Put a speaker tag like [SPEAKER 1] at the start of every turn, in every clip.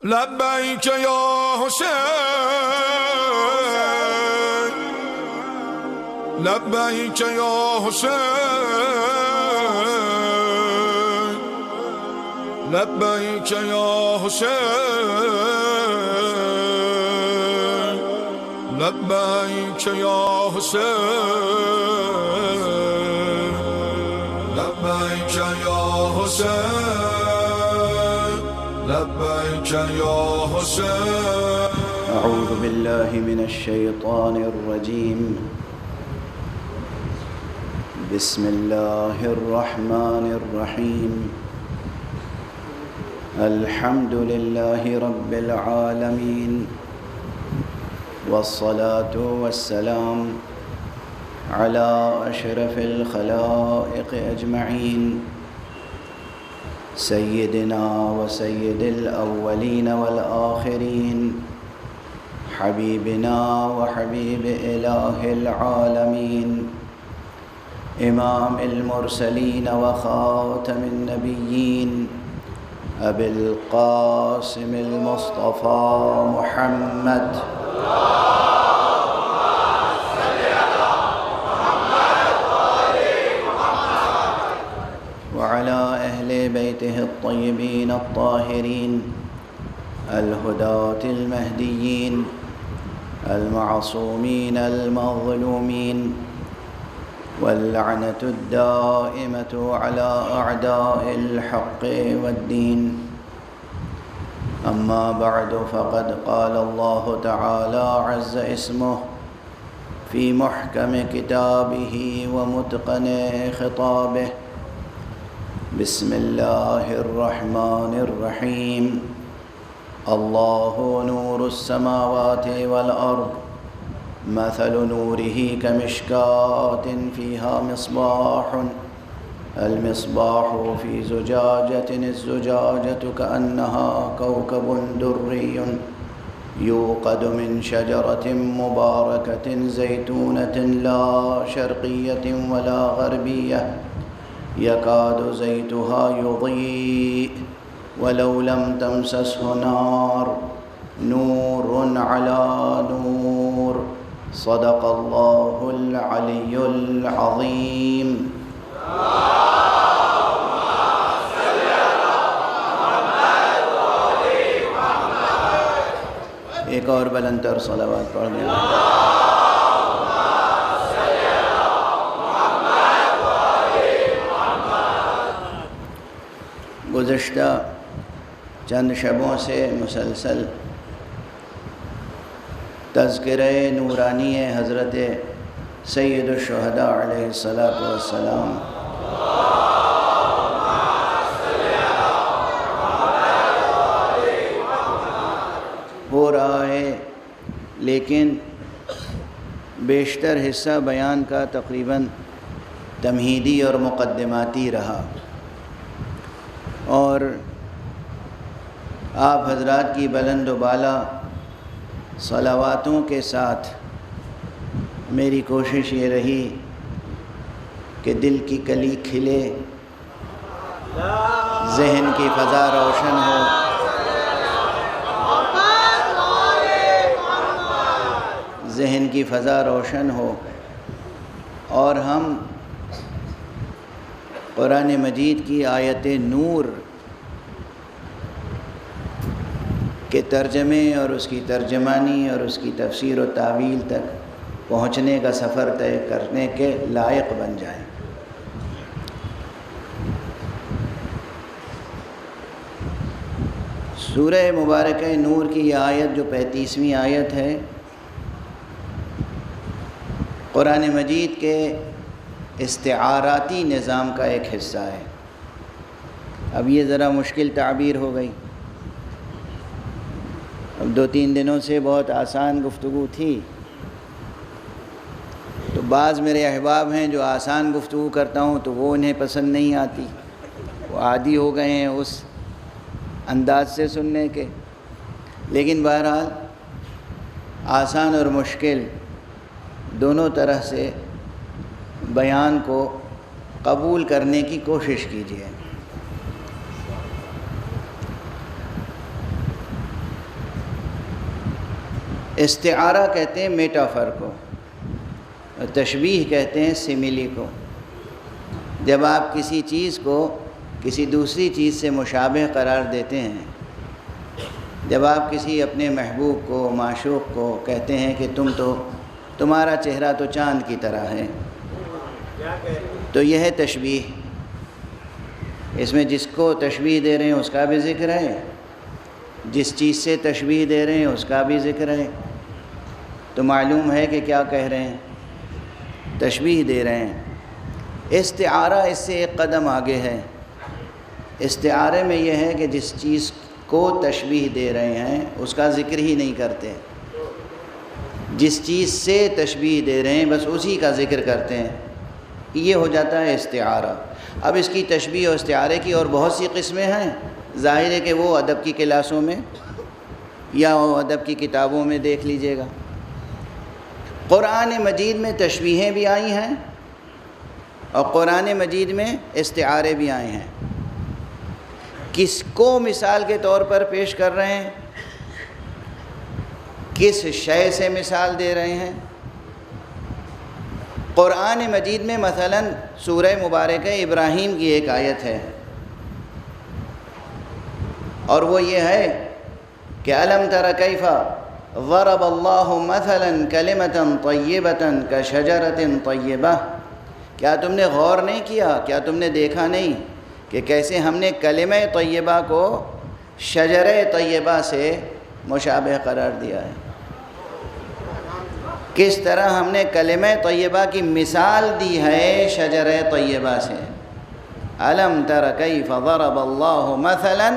[SPEAKER 1] لبیک یا حسین، لبیک یا حسین، لبیک یا حسین، لبیک یا حسین، لبیک یا حسین، لبیک یا حسین.
[SPEAKER 2] أعوذ بالله من الشيطان الرجيم. بسم الله الرحمن الرحيم. الحمد لله رب العالمين، والصلاة والسلام على أشرف الخلائق أجمعين، سيدنا وسيد الأولين والآخرين، حبيبنا وحبيب إله العالمين، إمام المرسلين وخاتم النبيين، أبي القاسم المصطفى محمد وعلى أهل بيته الطيبين الطاهرين الهداة المهديين المعصومين المظلومين، واللعنة الدائمة على أعداء الحق والدين. أما بعد، فقد قال الله تعالى عز اسمه في محكم كتابه ومتقن خطابه. بسم الله الرحمن الرحيم. الله نور السماوات والأرض، مثل نوره كمشكاة فيها مصباح، المصباح في زجاجة، الزجاجة كأنها كوكب دري يوقد من شجرة مباركة زيتونة لا شرقية ولا غربية، يكاد زيتها يضيء ولو لم تمسسه نار، نور على نور. صدق الله العلي العظيم. ایک اور بلند تر صلوات پڑھ دیں. گزشتہ چند شبوں سے مسلسل تذکرہ نورانی حضرت سید الشہداء علیہ السلام ہو رہا ہے، لیکن بیشتر حصہ بیان کا تقریباً تمہیدی اور مقدماتی رہا، اور آپ حضرات کی بلند و بالا صلواتوں کے ساتھ میری کوشش یہ رہی کہ دل کی کلی کھلے، ذہن کی فضا روشن ہو، ذہن کی فضا روشن ہو، اور ہم قرآن مجید کی آیت نور کے ترجمے اور اس کی ترجمانی اور اس کی تفسیر و تعویل تک پہنچنے کا سفر طے کرنے کے لائق بن جائیں. سورہ مبارکہ نور کی یہ آیت جو 35ویں آیت ہے، قرآن مجید کے استعاراتی نظام کا ایک حصہ ہے. اب یہ ذرا مشکل تعبیر ہو گئی. اب 2-3 دنوں سے بہت آسان گفتگو تھی، تو بعض میرے احباب ہیں جو آسان گفتگو کرتا ہوں تو وہ انہیں پسند نہیں آتی، وہ عادی ہو گئے ہیں اس انداز سے سننے کے. لیکن بہرحال آسان اور مشکل دونوں طرح سے بیان کو قبول کرنے کی کوشش کیجیے. استعارہ کہتے ہیں میٹافر کو، اور تشبیہ کہتے ہیں سملی کو۔ جب آپ کسی چیز کو کسی دوسری چیز سے مشابہ قرار دیتے ہیں، جب آپ کسی اپنے محبوب کو، معشوق کو کہتے ہیں کہ تمہارا چہرہ تو چاند کی طرح ہے، تو یہ ہے تشبیہ۔ اس میں جس کو تشبیہ دے رہے ہیں اس کا بھی ذکر ہے، جس چیز سے تشبیہ دے رہے ہیں اس کا بھی ذکر ہے، تو معلوم ہے کہ کیا کہہ رہے ہیں، تشبیہ دے رہے ہیں۔ استعارہ اس سے ایک قدم آگے ہے۔ استعارے میں یہ ہے کہ جس چیز کو تشبیہ دے رہے ہیں اس کا ذکر ہی نہیں کرتے، جس چیز سے تشبیہ دے رہے ہیں بس اسی کا ذکر کرتے ہیں، یہ ہو جاتا ہے استعارہ۔ اب اس کی تشبیہ و استعارے کی اور بہت سی قسمیں ہیں، ظاہر ہے کہ وہ ادب کی کلاسوں میں یا ادب کی کتابوں میں دیکھ لیجئے گا۔ قرآن مجید میں تشبیہیں بھی آئی ہیں اور قرآن مجید میں استعارے بھی آئے ہیں۔ کس کو مثال کے طور پر پیش کر رہے ہیں، کس شے سے مثال دے رہے ہیں؟ قرآن مجید میں مثلا سورہ مبارکہ ابراہیم کی ایک آیت ہے، اور وہ یہ ہے کہ أَلَمْ تَرَ كَيْفَ ضَرَبَ اللَّهُ مَثَلًا كَلِمَةً طَيِّبَةً كَشَجَرَةٍ طَيِّبَةٍ، کیا تم نے غور نہیں کیا، کیا تم نے دیکھا نہیں کہ کیسے ہم نے کلمہ طیبہ کو شجرہ طیبہ سے مشابہ قرار دیا ہے، کس طرح ہم نے کلمہ طیبہ کی مثال دی ہے شجرہ طیبہ سے۔ أَلَمْ تَرَ كَيْفَ ضَرَبَ اللَّهُ مَثَلًا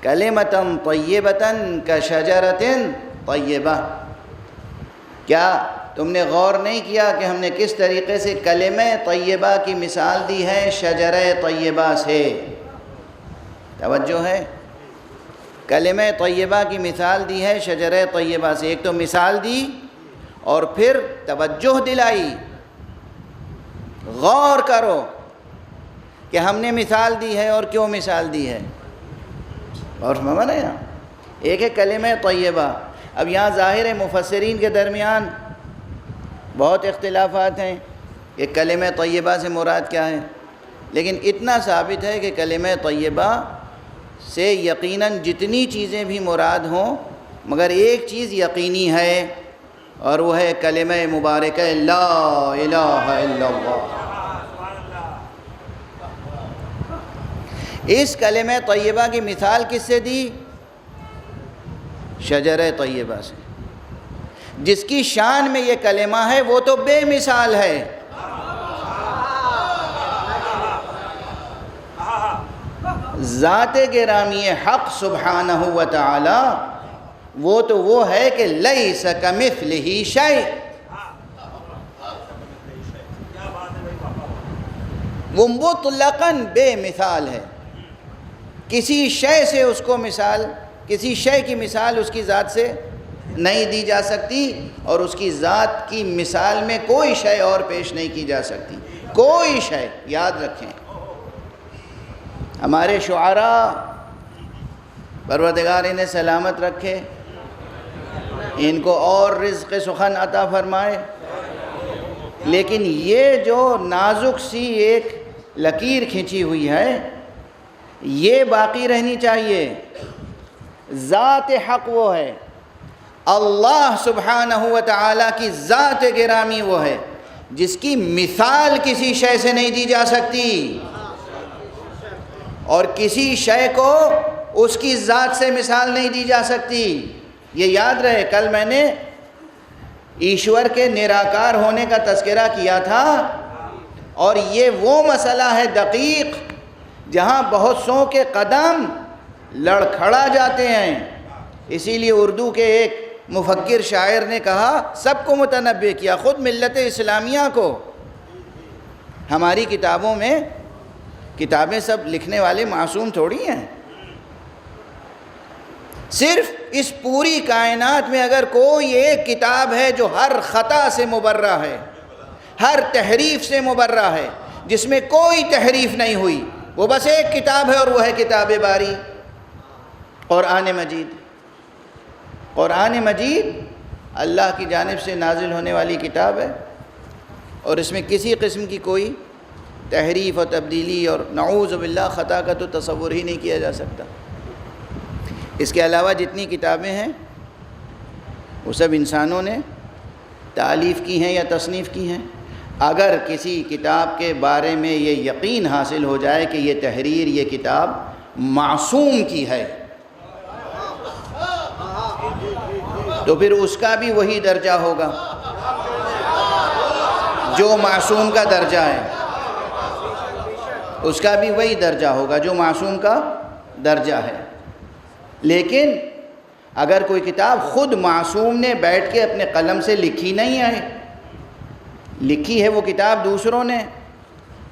[SPEAKER 2] كَلِمَةً طَيِّبَةً كَشَجَرَةٍ طَيِّبَةٍ، کیا تم نے غور نہیں کیا کہ ہم نے کس طریقے سے کلمہ طیبہ کی مثال دی ہے شجرہ طیبہ سے؟ توجہ ہے، کلمہ طیبہ کی مثال دی ہے شجرہ طیبہ سے۔ ایک تو مثال دی اور پھر توجہ دلائی، غور کرو کہ ہم نے مثال دی ہے اور کیوں مثال دی ہے، اور سمجھ رہے ہیں؟ ایک ہے کلمہ طیبہ۔ اب یہاں ظاہر مفسرین کے درمیان بہت اختلافات ہیں کہ کلمہ طیبہ سے مراد کیا ہے، لیکن اتنا ثابت ہے کہ کلمہ طیبہ سے یقیناً جتنی چیزیں بھی مراد ہوں مگر ایک چیز یقینی ہے، اور وہ ہے کلمہ مبارکہ لا الہ الا اللہ۔ اس کلمہ طیبہ کی مثال کس سے دی؟ شجرہ طیبہ سے۔ جس کی شان میں یہ کلمہ ہے وہ تو بے مثال ہے، ذات گرامی حق سبحانہ و تعالی وہ ہے کہ لیس کمثلہ شیء، وہ مطلقاً بے مثال ہے، کسی شے سے اس کو مثال، کسی شے کی مثال اس کی ذات سے نہیں دی جا سکتی، اور اس کی ذات کی مثال میں کوئی شے اور پیش نہیں کی جا سکتی، کوئی شے۔ یاد رکھیں ہمارے شعراء پروردگار انہیں سلامت رکھے، ان کو اور رزق سخن عطا فرمائے، لیکن یہ جو نازک سی ایک لکیر کھینچی ہوئی ہے یہ باقی رہنی چاہیے۔ ذات حق وہ ہے، اللہ سبحانہ و تعالیٰ کی ذات گرامی وہ ہے جس کی مثال کسی شے سے نہیں دی جا سکتی، اور کسی شے کو اس کی ذات سے مثال نہیں دی جا سکتی۔ یہ یاد رہے، کل میں نے ایشور کے نراکار ہونے کا تذکرہ کیا تھا، اور یہ وہ مسئلہ ہے دقیق جہاں بہت سو کے قدم لڑکھڑا جاتے ہیں۔ اسی لیے اردو کے ایک مفکر شاعر نے کہا، سب کو متنبع کیا، خود ملت اسلامیہ کو۔ ہماری کتابوں میں، کتابیں سب لکھنے والے معصوم تھوڑی ہیں، صرف اس پوری کائنات میں اگر کوئی ایک کتاب ہے جو ہر خطا سے مبرہ ہے، ہر تحریف سے مبرہ ہے، جس میں کوئی تحریف نہیں ہوئی، وہ بس ایک کتاب ہے، اور وہ ہے کتاب باری، قرآن مجید۔ قرآن مجید اللہ کی جانب سے نازل ہونے والی کتاب ہے، اور اس میں کسی قسم کی کوئی تحریف و تبدیلی اور نعوذ باللہ خطا کا تو تصور ہی نہیں کیا جا سکتا۔ اس کے علاوہ جتنی کتابیں ہیں وہ سب انسانوں نے تالیف کی ہیں یا تصنیف کی ہیں۔ اگر کسی کتاب کے بارے میں یہ یقین حاصل ہو جائے کہ یہ تحریر، یہ کتاب معصوم کی ہے، تو پھر اس کا بھی وہی درجہ ہوگا جو معصوم کا درجہ ہے، اس کا بھی وہی درجہ ہوگا جو معصوم کا درجہ ہے۔ لیکن اگر کوئی کتاب خود معصوم نے بیٹھ کے اپنے قلم سے لکھی نہیں ہے، لکھی ہے وہ کتاب دوسروں نے،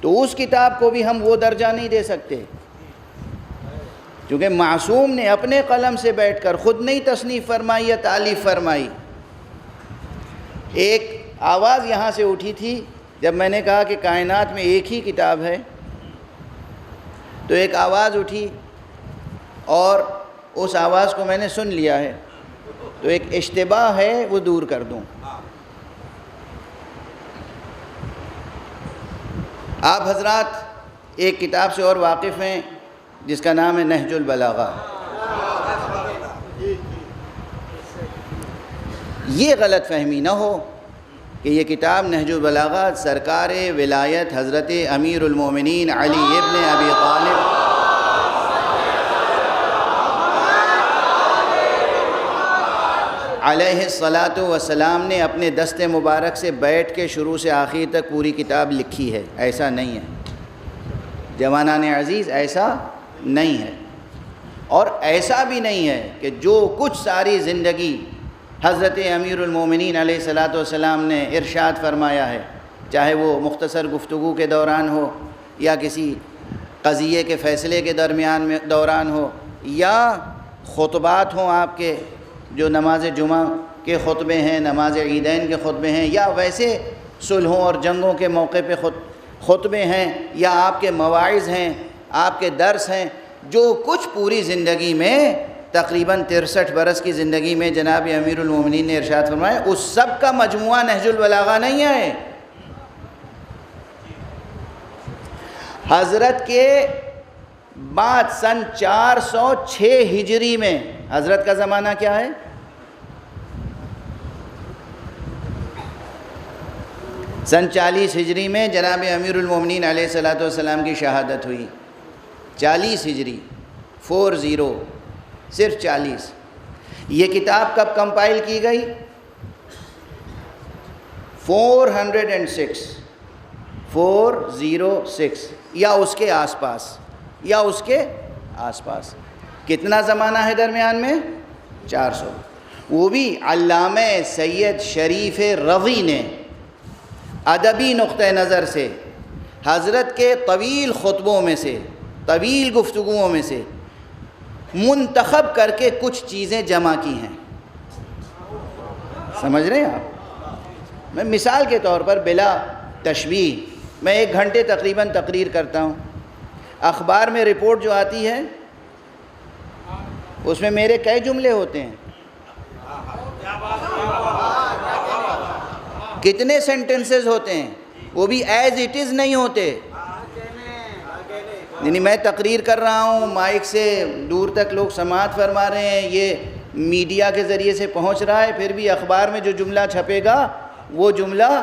[SPEAKER 2] تو اس کتاب کو بھی ہم وہ درجہ نہیں دے سکتے، کیونکہ معصوم نے اپنے قلم سے بیٹھ کر خود نہیں تصنیف فرمائی یا تالیف فرمائی۔ ایک آواز یہاں سے اٹھی تھی جب میں نے کہا کہ کائنات میں ایک ہی کتاب ہے، تو ایک آواز اٹھی اور اس آواز کو میں نے سن لیا ہے، تو ایک اشتباہ ہے وہ دور کر دوں۔ آپ حضرات ایک کتاب سے اور واقف ہیں جس کا نام ہے نہج البلاغہ۔ یہ غلط فہمی نہ ہو کہ یہ کتاب نہج البلاغہ سرکار ولایت حضرت امیر المومنین علی ابن ابی طالب علیہ الصلاۃ والسلام نے اپنے دست مبارک سے بیٹھ کے شروع سے آخر تک پوری کتاب لکھی ہے، ایسا نہیں ہے جوانان عزیز، ایسا نہیں ہے۔ اور ایسا بھی نہیں ہے کہ جو کچھ ساری زندگی حضرت امیر المومنین علیہ الصلاۃ والسلام نے ارشاد فرمایا ہے، چاہے وہ مختصر گفتگو کے دوران ہو یا کسی قضیے کے فیصلے کے دوران ہو یا خطبات ہوں آپ کے جو نماز جمعہ کے خطبے ہیں، نماز عیدین کے خطبے ہیں، یا ویسے صلحوں اور جنگوں کے موقع پہ خطبے ہیں، یا آپ کے مواعظ ہیں، آپ کے درس ہیں، جو کچھ پوری زندگی میں تقریباً 63 برس کی زندگی میں جناب امیر المومنین نے ارشاد فرمایا، اس سب کا مجموعہ نہج البلاغہ نہیں ہے۔ حضرت کے بعد سن 406 ہجری میں، حضرت کا زمانہ کیا ہے؟ سن 40 ہجری میں جناب امیر المومنین علیہ الصلاۃ والسلام کی شہادت ہوئی۔ 40 ہجری 40، صرف 40۔ یہ کتاب کب کمپائل کی گئی؟ 406 یا اس کے آس پاس، کتنا زمانہ ہے درمیان میں؟ 400۔ وہ بھی علامہ سید شریف رضی نے ادبی نقطہ نظر سے حضرت کے طویل خطبوں میں سے، طویل گفتگوؤں میں سے منتخب کر کے کچھ چیزیں جمع کی ہیں۔ سمجھ رہے ہیں آپ؟ میں مثال کے طور پر بلا تشبیہ، میں 1 گھنٹے تقریباً تقریر کرتا ہوں، اخبار میں رپورٹ جو آتی ہے اس میں میرے کئی جملے ہوتے ہیں؟ کتنے سینٹنسز ہوتے ہیں؟ وہ بھی ایز اٹ از نہیں ہوتے، یعنی میں تقریر کر رہا ہوں، مائک سے دور تک لوگ سماعت فرما رہے ہیں، یہ میڈیا کے ذریعے سے پہنچ رہا ہے، پھر بھی اخبار میں جو جملہ چھپے گا وہ جملہ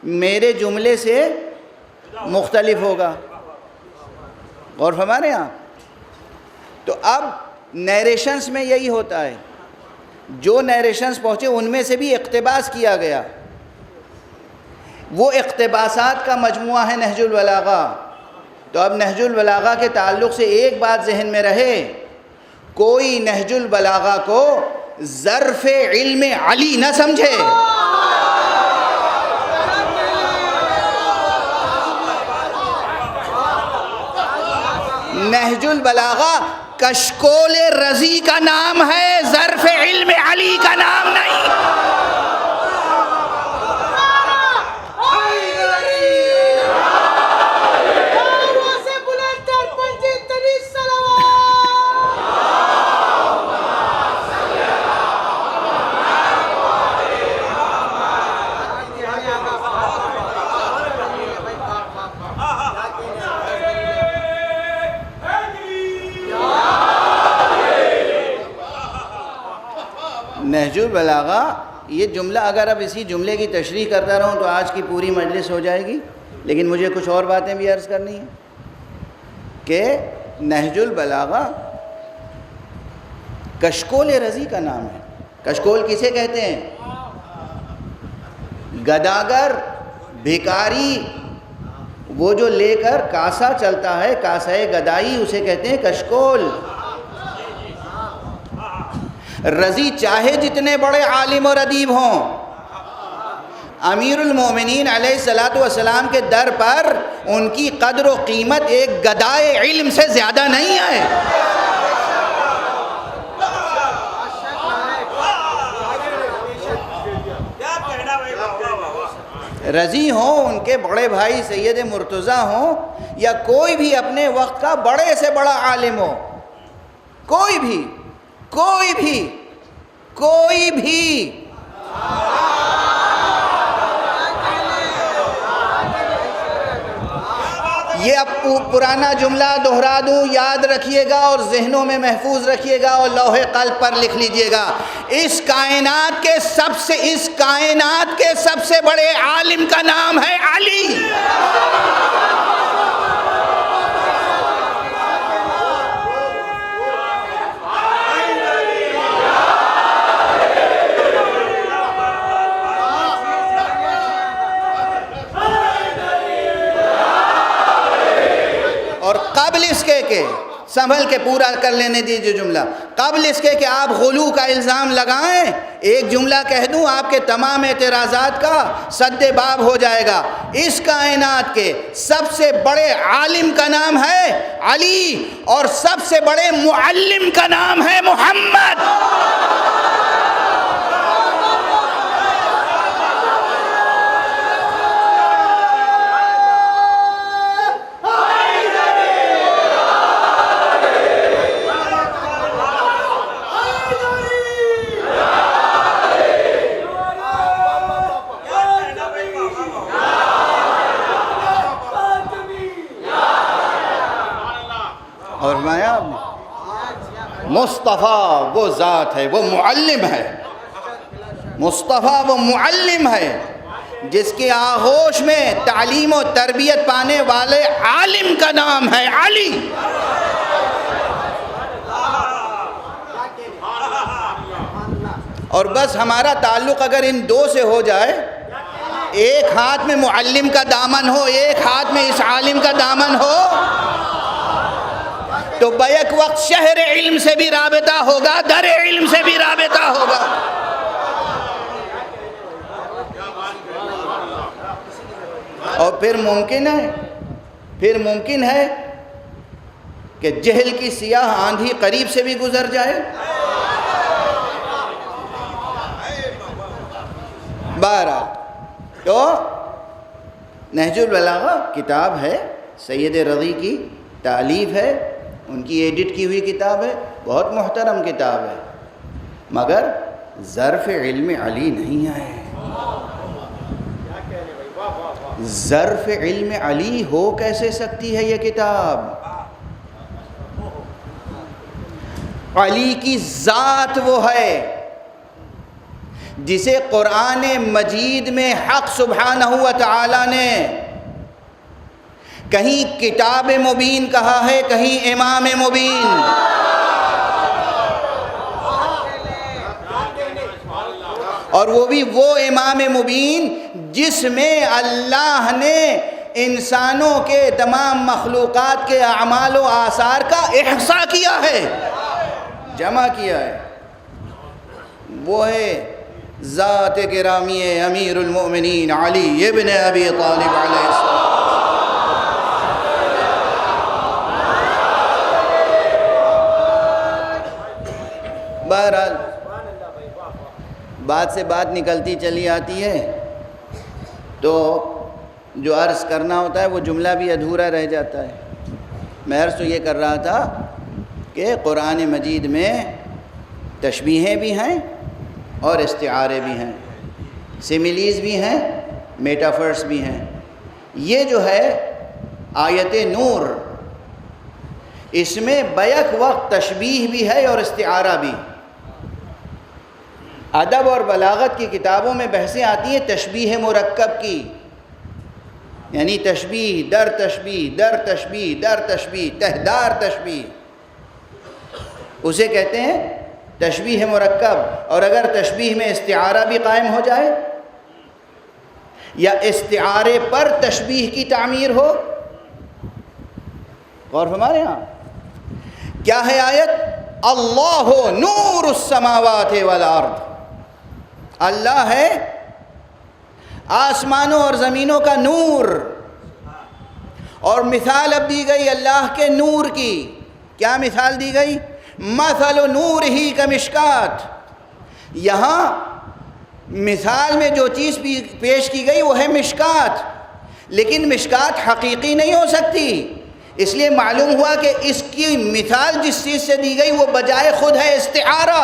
[SPEAKER 2] میرے جملے سے مختلف ہوگا۔ غور فرما رہے ہیں آپ؟ تو اب نیریشنز میں یہی ہوتا ہے، جو نیریشنز پہنچے ان میں سے بھی اقتباس کیا گیا، وہ اقتباسات کا مجموعہ ہے نہج البلاغہ۔ تو اب نہج البلاغہ کے تعلق سے ایک بات ذہن میں رہے، کوئی نہج البلاغہ کو ظرف علم علی نہ سمجھے۔ نہج البلاغہ کشکول رضی کا نام ہے، ظرف علم علی کا نام نہیں۔ نہج البلاغہ یہ جملہ اگر اب اسی جملے کی تشریح کرتا رہوں تو آج کی پوری مجلس ہو جائے گی، لیکن مجھے کچھ اور باتیں بھی عرض کرنی ہیں کہ نہج البلاغہ کشکول رضی کا نام ہے۔ کشکول کسے کہتے ہیں؟ گداگر، بھکاری، وہ جو لے کر کاسا چلتا ہے، کاسہ گدائی، اسے کہتے ہیں کشکول۔ رضی چاہے جتنے بڑے عالم اور ادیب ہوں، امیر المومنین علیہ الصلوۃ والسلام کے در پر ان کی قدر و قیمت ایک گدائے علم سے زیادہ نہیں ہے۔ رضی ہوں، ان کے بڑے بھائی سید مرتضیٰ ہوں، یا کوئی بھی اپنے وقت کا بڑے سے بڑا عالم ہو، کوئی بھی یہ اب پرانا جملہ دہرا دوں، یاد رکھیے گا اور ذہنوں میں محفوظ رکھیے گا اور لوح قلب پر لکھ لیجئے گا۔ اس کائنات کے سب سے بڑے عالم کا نام ہے علی۔ اور قبل اس کے کہ سنبھل کے پورا کر لینے دیجیے جملہ، قبل اس کے کہ آپ غلو کا الزام لگائیں، ایک جملہ کہہ دوں، آپ کے تمام اعتراضات کا سد باب ہو جائے گا۔ اس کائنات کے سب سے بڑے عالم کا نام ہے علی، اور سب سے بڑے معلم کا نام ہے محمد۔ اور مصطفیٰ وہ ذات ہے، وہ معلم ہے، مصطفیٰ وہ معلم ہے جس کے آغوش میں تعلیم و تربیت پانے والے عالم کا نام ہے علی۔ اور بس ہمارا تعلق اگر ان دو سے ہو جائے، ایک ہاتھ میں معلم کا دامن ہو، ایک ہاتھ میں اس عالم کا دامن ہو، تو بیک وقت شہر علم سے بھی رابطہ ہوگا، در علم سے بھی رابطہ ہوگا۔ اور پھر ممکن ہے کہ جہل کی سیاہ آندھی قریب سے بھی گزر جائے۔ بہرحال تو نہج البلاغہ کتاب ہے، سید رضی کی تالیف ہے، ان کی ایڈٹ کی ہوئی کتاب ہے، بہت محترم کتاب ہے، مگر ظرف علم علی نہیں ہے۔ ظرف علم علی ہو کیسے سکتی ہے یہ کتاب؟ علی کی ذات وہ ہے جسے قرآن مجید میں حق سبحانہ و تعالی نے کہیں کتاب مبین کہا ہے، کہیں امام مبین۔ اور وہ بھی وہ امام مبین جس میں اللہ نے انسانوں کے تمام مخلوقات کے اعمال و آثار کا احصاء کیا ہے، جمع کیا ہے۔ وہ ہے ذات گرامی امیر المؤمنین علی ابن ابی طالب علیہ السلام۔ بہرحال بات سے بات نکلتی چلی آتی ہے، تو جو عرض کرنا ہوتا ہے وہ جملہ بھی ادھورا رہ جاتا ہے۔ میں عرض تو یہ کر رہا تھا کہ قرآن مجید میں تشبیہیں بھی ہیں اور استعارے بھی ہیں، سیملیز بھی ہیں، میٹافرس بھی ہیں۔ یہ جو ہے آیت نور، اس میں بیک وقت تشبیہ بھی ہے اور استعارہ بھی۔ ادب اور بلاغت کی کتابوں میں بحثیں آتی ہیں تشبیہ مرکب کی، یعنی تشبیہ در تشبیہ در تشبیہ در تشبیہ، تہدار تشبیہ، اسے کہتے ہیں تشبیہ مرکب۔ اور اگر تشبیہ میں استعارہ بھی قائم ہو جائے یا استعارے پر تشبیہ کی تعمیر ہو، غور فرمائیں ہاں، کیا ہے آیت؟ اللہ نور السماوات والارض، اللہ ہے آسمانوں اور زمینوں کا نور، اور مثال اب دی گئی اللہ کے نور کی، کیا مثال دی گئی؟ مثل نورہ کمشکات، یہاں مثال میں جو چیز پیش کی گئی وہ ہے مشکات، لیکن مشکات حقیقی نہیں ہو سکتی، اس لیے معلوم ہوا کہ اس کی مثال جس چیز سے دی گئی وہ بجائے خود ہے استعارہ،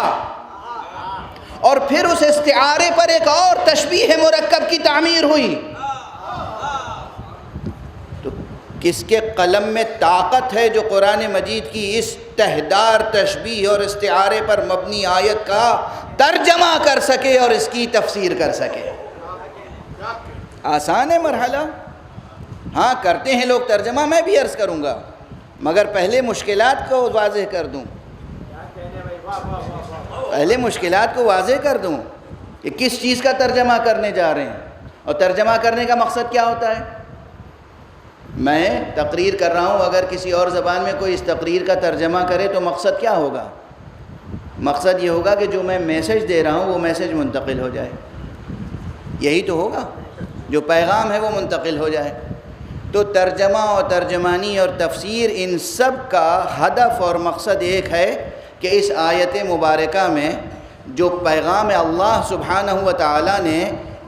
[SPEAKER 2] اور پھر اس استعارے پر ایک اور تشبیہ مرکب کی تعمیر ہوئی۔ تو کس کے قلم میں طاقت ہے جو قرآن مجید کی اس تہدار تشبیہ اور استعارے پر مبنی آیت کا ترجمہ کر سکے اور اس کی تفسیر کر سکے؟ آسان ہے مرحلہ، ہاں کرتے ہیں لوگ ترجمہ، میں بھی عرض کروں گا، مگر پہلے مشکلات کو واضح کر دوں، پہلے مشکلات کو واضح کر دوں کہ کس چیز کا ترجمہ کرنے جا رہے ہیں، اور ترجمہ کرنے کا مقصد کیا ہوتا ہے۔ میں تقریر کر رہا ہوں، اگر کسی اور زبان میں کوئی اس تقریر کا ترجمہ کرے تو مقصد کیا ہوگا؟ مقصد یہ ہوگا کہ جو میں میسج دے رہا ہوں وہ میسج منتقل ہو جائے، یہی تو ہوگا، جو پیغام ہے وہ منتقل ہو جائے۔ تو ترجمہ اور ترجمانی اور تفسیر، ان سب کا ہدف اور مقصد ایک ہے کہ اس آیت مبارکہ میں جو پیغام اللہ سبحانہ و تعالیٰ نے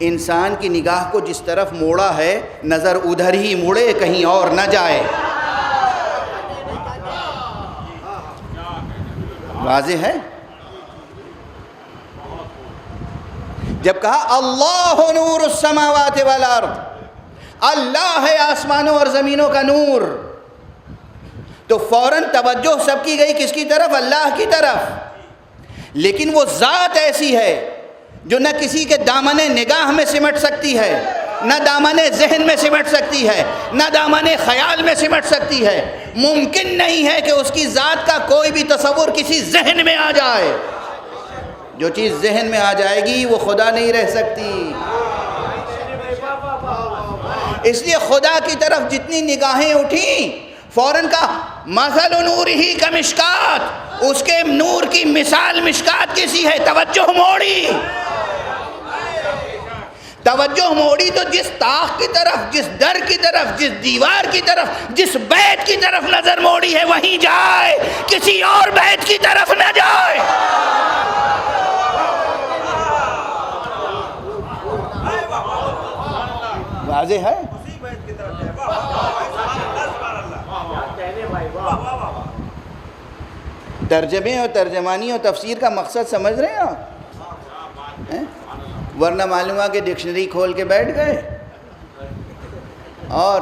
[SPEAKER 2] انسان کی نگاہ کو جس طرف موڑا ہے، نظر ادھر ہی مڑے، کہیں اور نہ جائے۔ واضح ہے؟ جب کہا اللہ نور السماوات والارض، اللہ ہے آسمانوں اور زمینوں کا نور، تو فوراً توجہ سب کی گئی کس کی طرف؟ اللہ کی طرف۔ لیکن وہ ذات ایسی ہے جو نہ کسی کے دامن نگاہ میں سمٹ سکتی ہے، نہ دامن ذہن میں سمٹ سکتی ہے، نہ دامن خیال میں سمٹ سکتی ہے۔ ممکن نہیں ہے کہ اس کی ذات کا کوئی بھی تصور کسی ذہن میں آ جائے۔ جو چیز ذہن میں آ جائے گی وہ خدا نہیں رہ سکتی۔ اس لیے خدا کی طرف جتنی نگاہیں اٹھیں، فوراً کہا مثل نورہ کمشکات، اس کے نور کی مثال مشکات کیسی ہے؟ توجہ موڑی، توجہ موڑی تو جس طاق کی طرف، جس در کی طرف، جس دیوار کی طرف، جس بیت کی طرف نظر موڑی ہے وہیں جائے، کسی اور بیت کی طرف نہ جائے۔ واضح ہے؟ ترجمے اور ترجمانی اور تفسیر کا مقصد سمجھ رہے ہیں آپ؟ ورنہ معلوم ہوا کہ ڈکشنری کھول کے بیٹھ گئے اور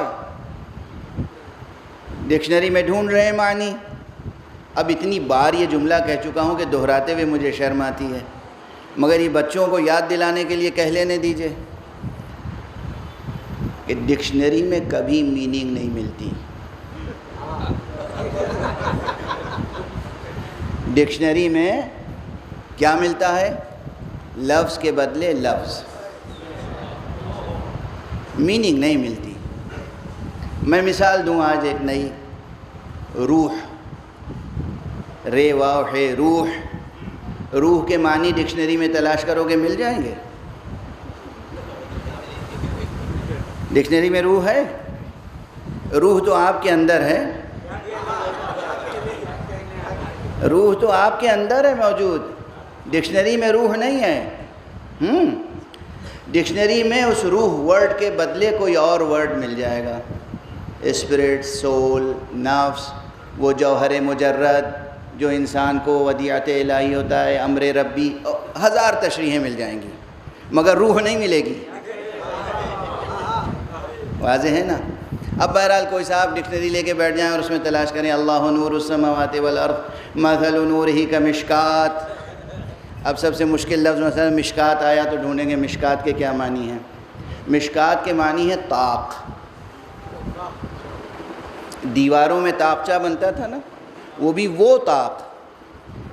[SPEAKER 2] ڈکشنری میں ڈھونڈ رہے ہیں معنی۔ اب اتنی بار یہ جملہ کہہ چکا ہوں کہ دہراتے ہوئے مجھے شرم آتی ہے، مگر یہ بچوں کو یاد دلانے کے لیے کہہ لینے دیجئے کہ ڈکشنری میں کبھی میننگ نہیں ملتی۔ ڈکشنری میں کیا ملتا ہے؟ لفظ کے بدلے لفظ، میننگ نہیں ملتی۔ میں مثال دوں آج ایک نئی، روح، رے واو ہے روح، روح کے معنی ڈکشنری میں تلاش کرو گے مل جائیں گے؟ ڈکشنری میں روح ہے؟ روح تو آپ کے اندر ہے، روح تو آپ کے اندر ہے موجود، ڈکشنری میں روح نہیں ہے۔ ڈکشنری میں اس روح ورڈ کے بدلے کوئی اور ورڈ مل جائے گا، اسپرٹ، سول، نفس، وہ جوہر مجرد جو انسان کو ودیعت الہی ہوتا ہے، امر ربی، ہزار تشریحیں مل جائیں گی، مگر روح نہیں ملے گی۔ واضح ہے نا؟ اب بہرحال کوئی صاحب ڈکشنری لے کے بیٹھ جائیں اور اس میں تلاش کریں اللہ نور السماوات والارض مثل نورہ کمشکات، اب سب سے مشکل لفظ مثلا مشکات آیا تو ڈھونڈیں گے مشکات کے کیا معنی ہیں. مشکات کے معنی ہے طاق. دیواروں میں طاقچہ بنتا تھا نا، وہ بھی وہ طاق.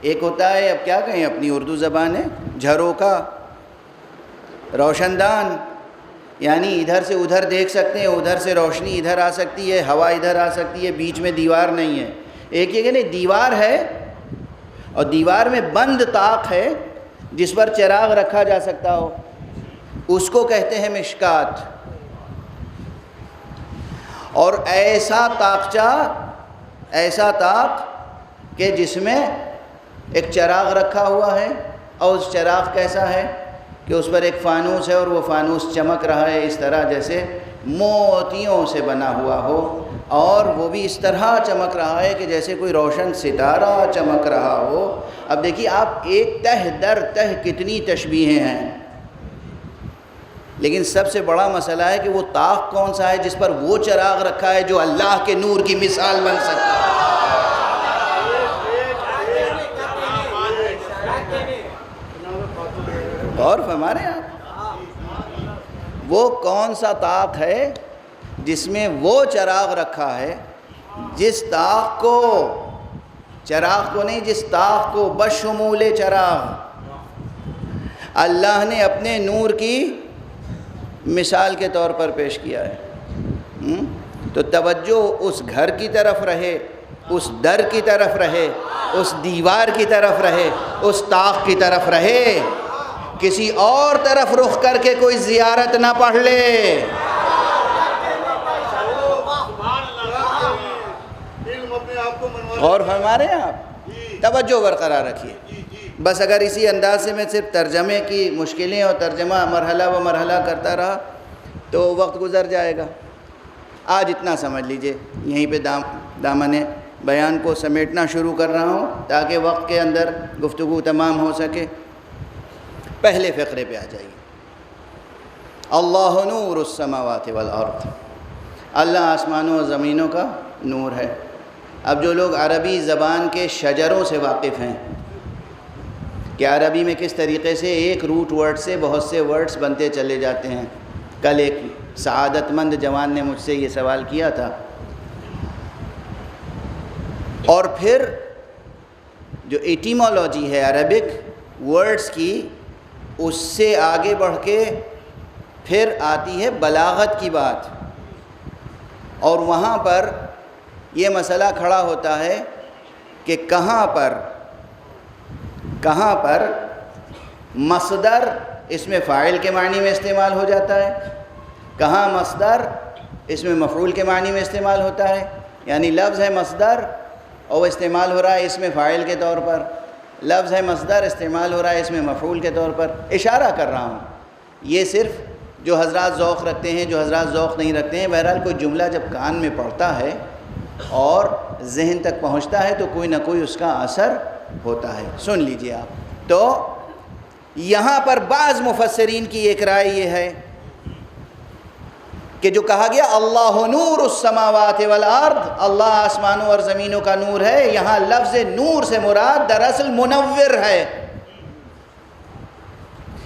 [SPEAKER 2] ایک ہوتا ہے، اب کیا کہیں اپنی اردو زبان ہے، جھروکا، روشن دان، یعنی ادھر سے ادھر دیکھ سکتے ہیں، ادھر سے روشنی ادھر آ سکتی ہے، ہوا ادھر آ سکتی ہے، بیچ میں دیوار نہیں ہے. ایک یہ کہ نہیں، دیوار ہے اور دیوار میں بند طاق ہے جس پر چراغ رکھا جا سکتا ہو، اس کو کہتے ہیں مشکات. اور ایسا طاقچہ، ایسا طاق کہ جس میں ایک چراغ رکھا ہوا ہے، اور اس چراغ کیسا ہے کہ اس پر ایک فانوس ہے اور وہ فانوس چمک رہا ہے اس طرح جیسے موتیوں سے بنا ہوا ہو، اور وہ بھی اس طرح چمک رہا ہے کہ جیسے کوئی روشن ستارہ چمک رہا ہو. اب دیکھیے آپ، ایک تہ در تہ کتنی تشبیہیں ہیں، لیکن سب سے بڑا مسئلہ ہے کہ وہ طاق کون سا ہے جس پر وہ چراغ رکھا ہے جو اللہ کے نور کی مثال بن سکتا ہے. غور فرما رہے ہیں آپ؟ وہ کون سا طاق ہے جس میں وہ چراغ رکھا ہے، جس طاق کو، چراغ کو نہیں، جس طاق کو بشمول چراغ اللہ نے اپنے نور کی مثال کے طور پر پیش کیا ہے. تو توجہ اس گھر کی طرف رہے، اس در کی طرف رہے، اس دیوار کی طرف رہے، اس طاق کی طرف رہے، کسی اور طرف رخ کر کے کوئی زیارت نہ پڑھ لے. غور فرما رہے ہیں آپ؟ توجہ برقرار رکھیے. بس اگر اسی انداز سے میں صرف ترجمے کی مشکلیں اور ترجمہ مرحلہ و مرحلہ کرتا رہا تو وقت گزر جائے گا. آج اتنا سمجھ لیجئے، یہیں پہ دامن بیان کو سمیٹنا شروع کر رہا ہوں تاکہ وقت کے اندر گفتگو تمام ہو سکے. پہلے فقرے پہ آ جائیے. اللہ نور السماوات والارض، اللہ آسمانوں اور زمینوں کا نور ہے. اب جو لوگ عربی زبان کے شجروں سے واقف ہیں کہ عربی میں کس طریقے سے ایک روٹ ورڈ سے بہت سے ورڈز بنتے چلے جاتے ہیں، کل ایک سعادت مند جوان نے مجھ سے یہ سوال کیا تھا. اور پھر جو ایٹیمالوجی ہے عربک ورڈز کی، اس سے آگے بڑھ کے پھر آتی ہے بلاغت کی بات، اور وہاں پر یہ مسئلہ کھڑا ہوتا ہے کہ کہاں پر مصدر اس میں فاعل کے معنی میں استعمال ہو جاتا ہے، کہاں مصدر اس میں مفعول کے معنی میں استعمال ہوتا ہے. یعنی لفظ ہے مصدر اور وہ استعمال ہو رہا ہے اس میں فاعل کے طور پر، لفظ ہے مصدر استعمال ہو رہا ہے اس میں مفعول کے طور پر. اشارہ کر رہا ہوں، یہ صرف جو حضرات ذوق رکھتے ہیں، جو حضرات ذوق نہیں رکھتے ہیں، بہرحال کوئی جملہ جب کان میں پڑتا ہے اور ذہن تک پہنچتا ہے تو کوئی نہ کوئی اس کا اثر ہوتا ہے. سن لیجئے آپ. تو یہاں پر بعض مفسرین کی ایک رائے یہ ہے کہ جو کہا گیا اللہ نور السماوات والارض، اللہ آسمانوں اور زمینوں کا نور ہے، یہاں لفظ نور سے مراد دراصل منور ہے.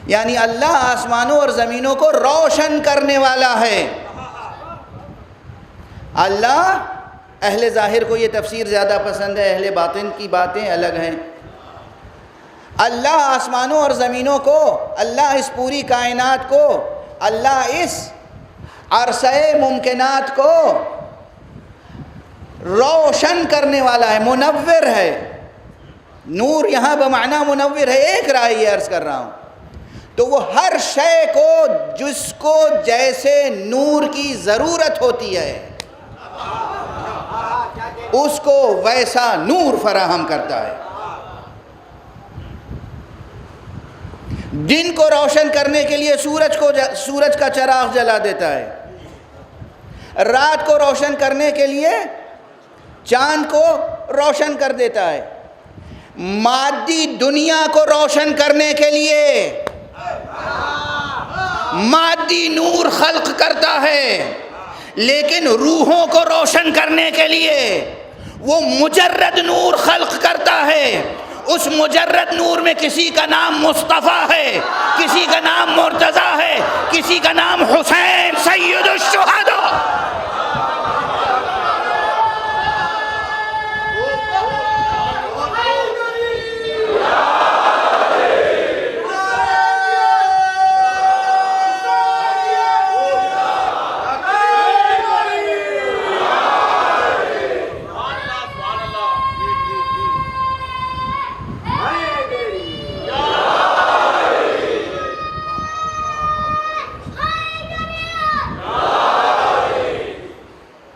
[SPEAKER 2] یعنی اللہ آسمانوں اور زمینوں کو روشن کرنے والا ہے. اللہ، اہل ظاہر کو یہ تفسیر زیادہ پسند ہے، اہل باطن کی باتیں الگ ہیں. اللہ آسمانوں اور زمینوں کو، اللہ اس پوری کائنات کو، اللہ اس عرصہ ممکنات کو روشن کرنے والا ہے، منور ہے. نور یہاں بمعنی منور ہے. ایک رائے یہ عرض کر رہا ہوں، تو وہ ہر شے کو جس کو جیسے نور کی ضرورت ہوتی ہے اس کو ویسا نور فراہم کرتا ہے. دن کو روشن کرنے کے لیے سورج کا چراغ جلا دیتا ہے، رات کو روشن کرنے کے لیے چاند کو روشن کر دیتا ہے، مادی دنیا کو روشن کرنے کے لیے مادی نور خلق کرتا ہے، لیکن روحوں کو روشن کرنے کے لیے وہ مجرد نور خلق کرتا ہے.
[SPEAKER 3] اس مجرد نور میں کسی کا نام مصطفیٰ ہے، کسی کا نام مرتضیٰ ہے، کسی کا نام حسین سید الشہداء۔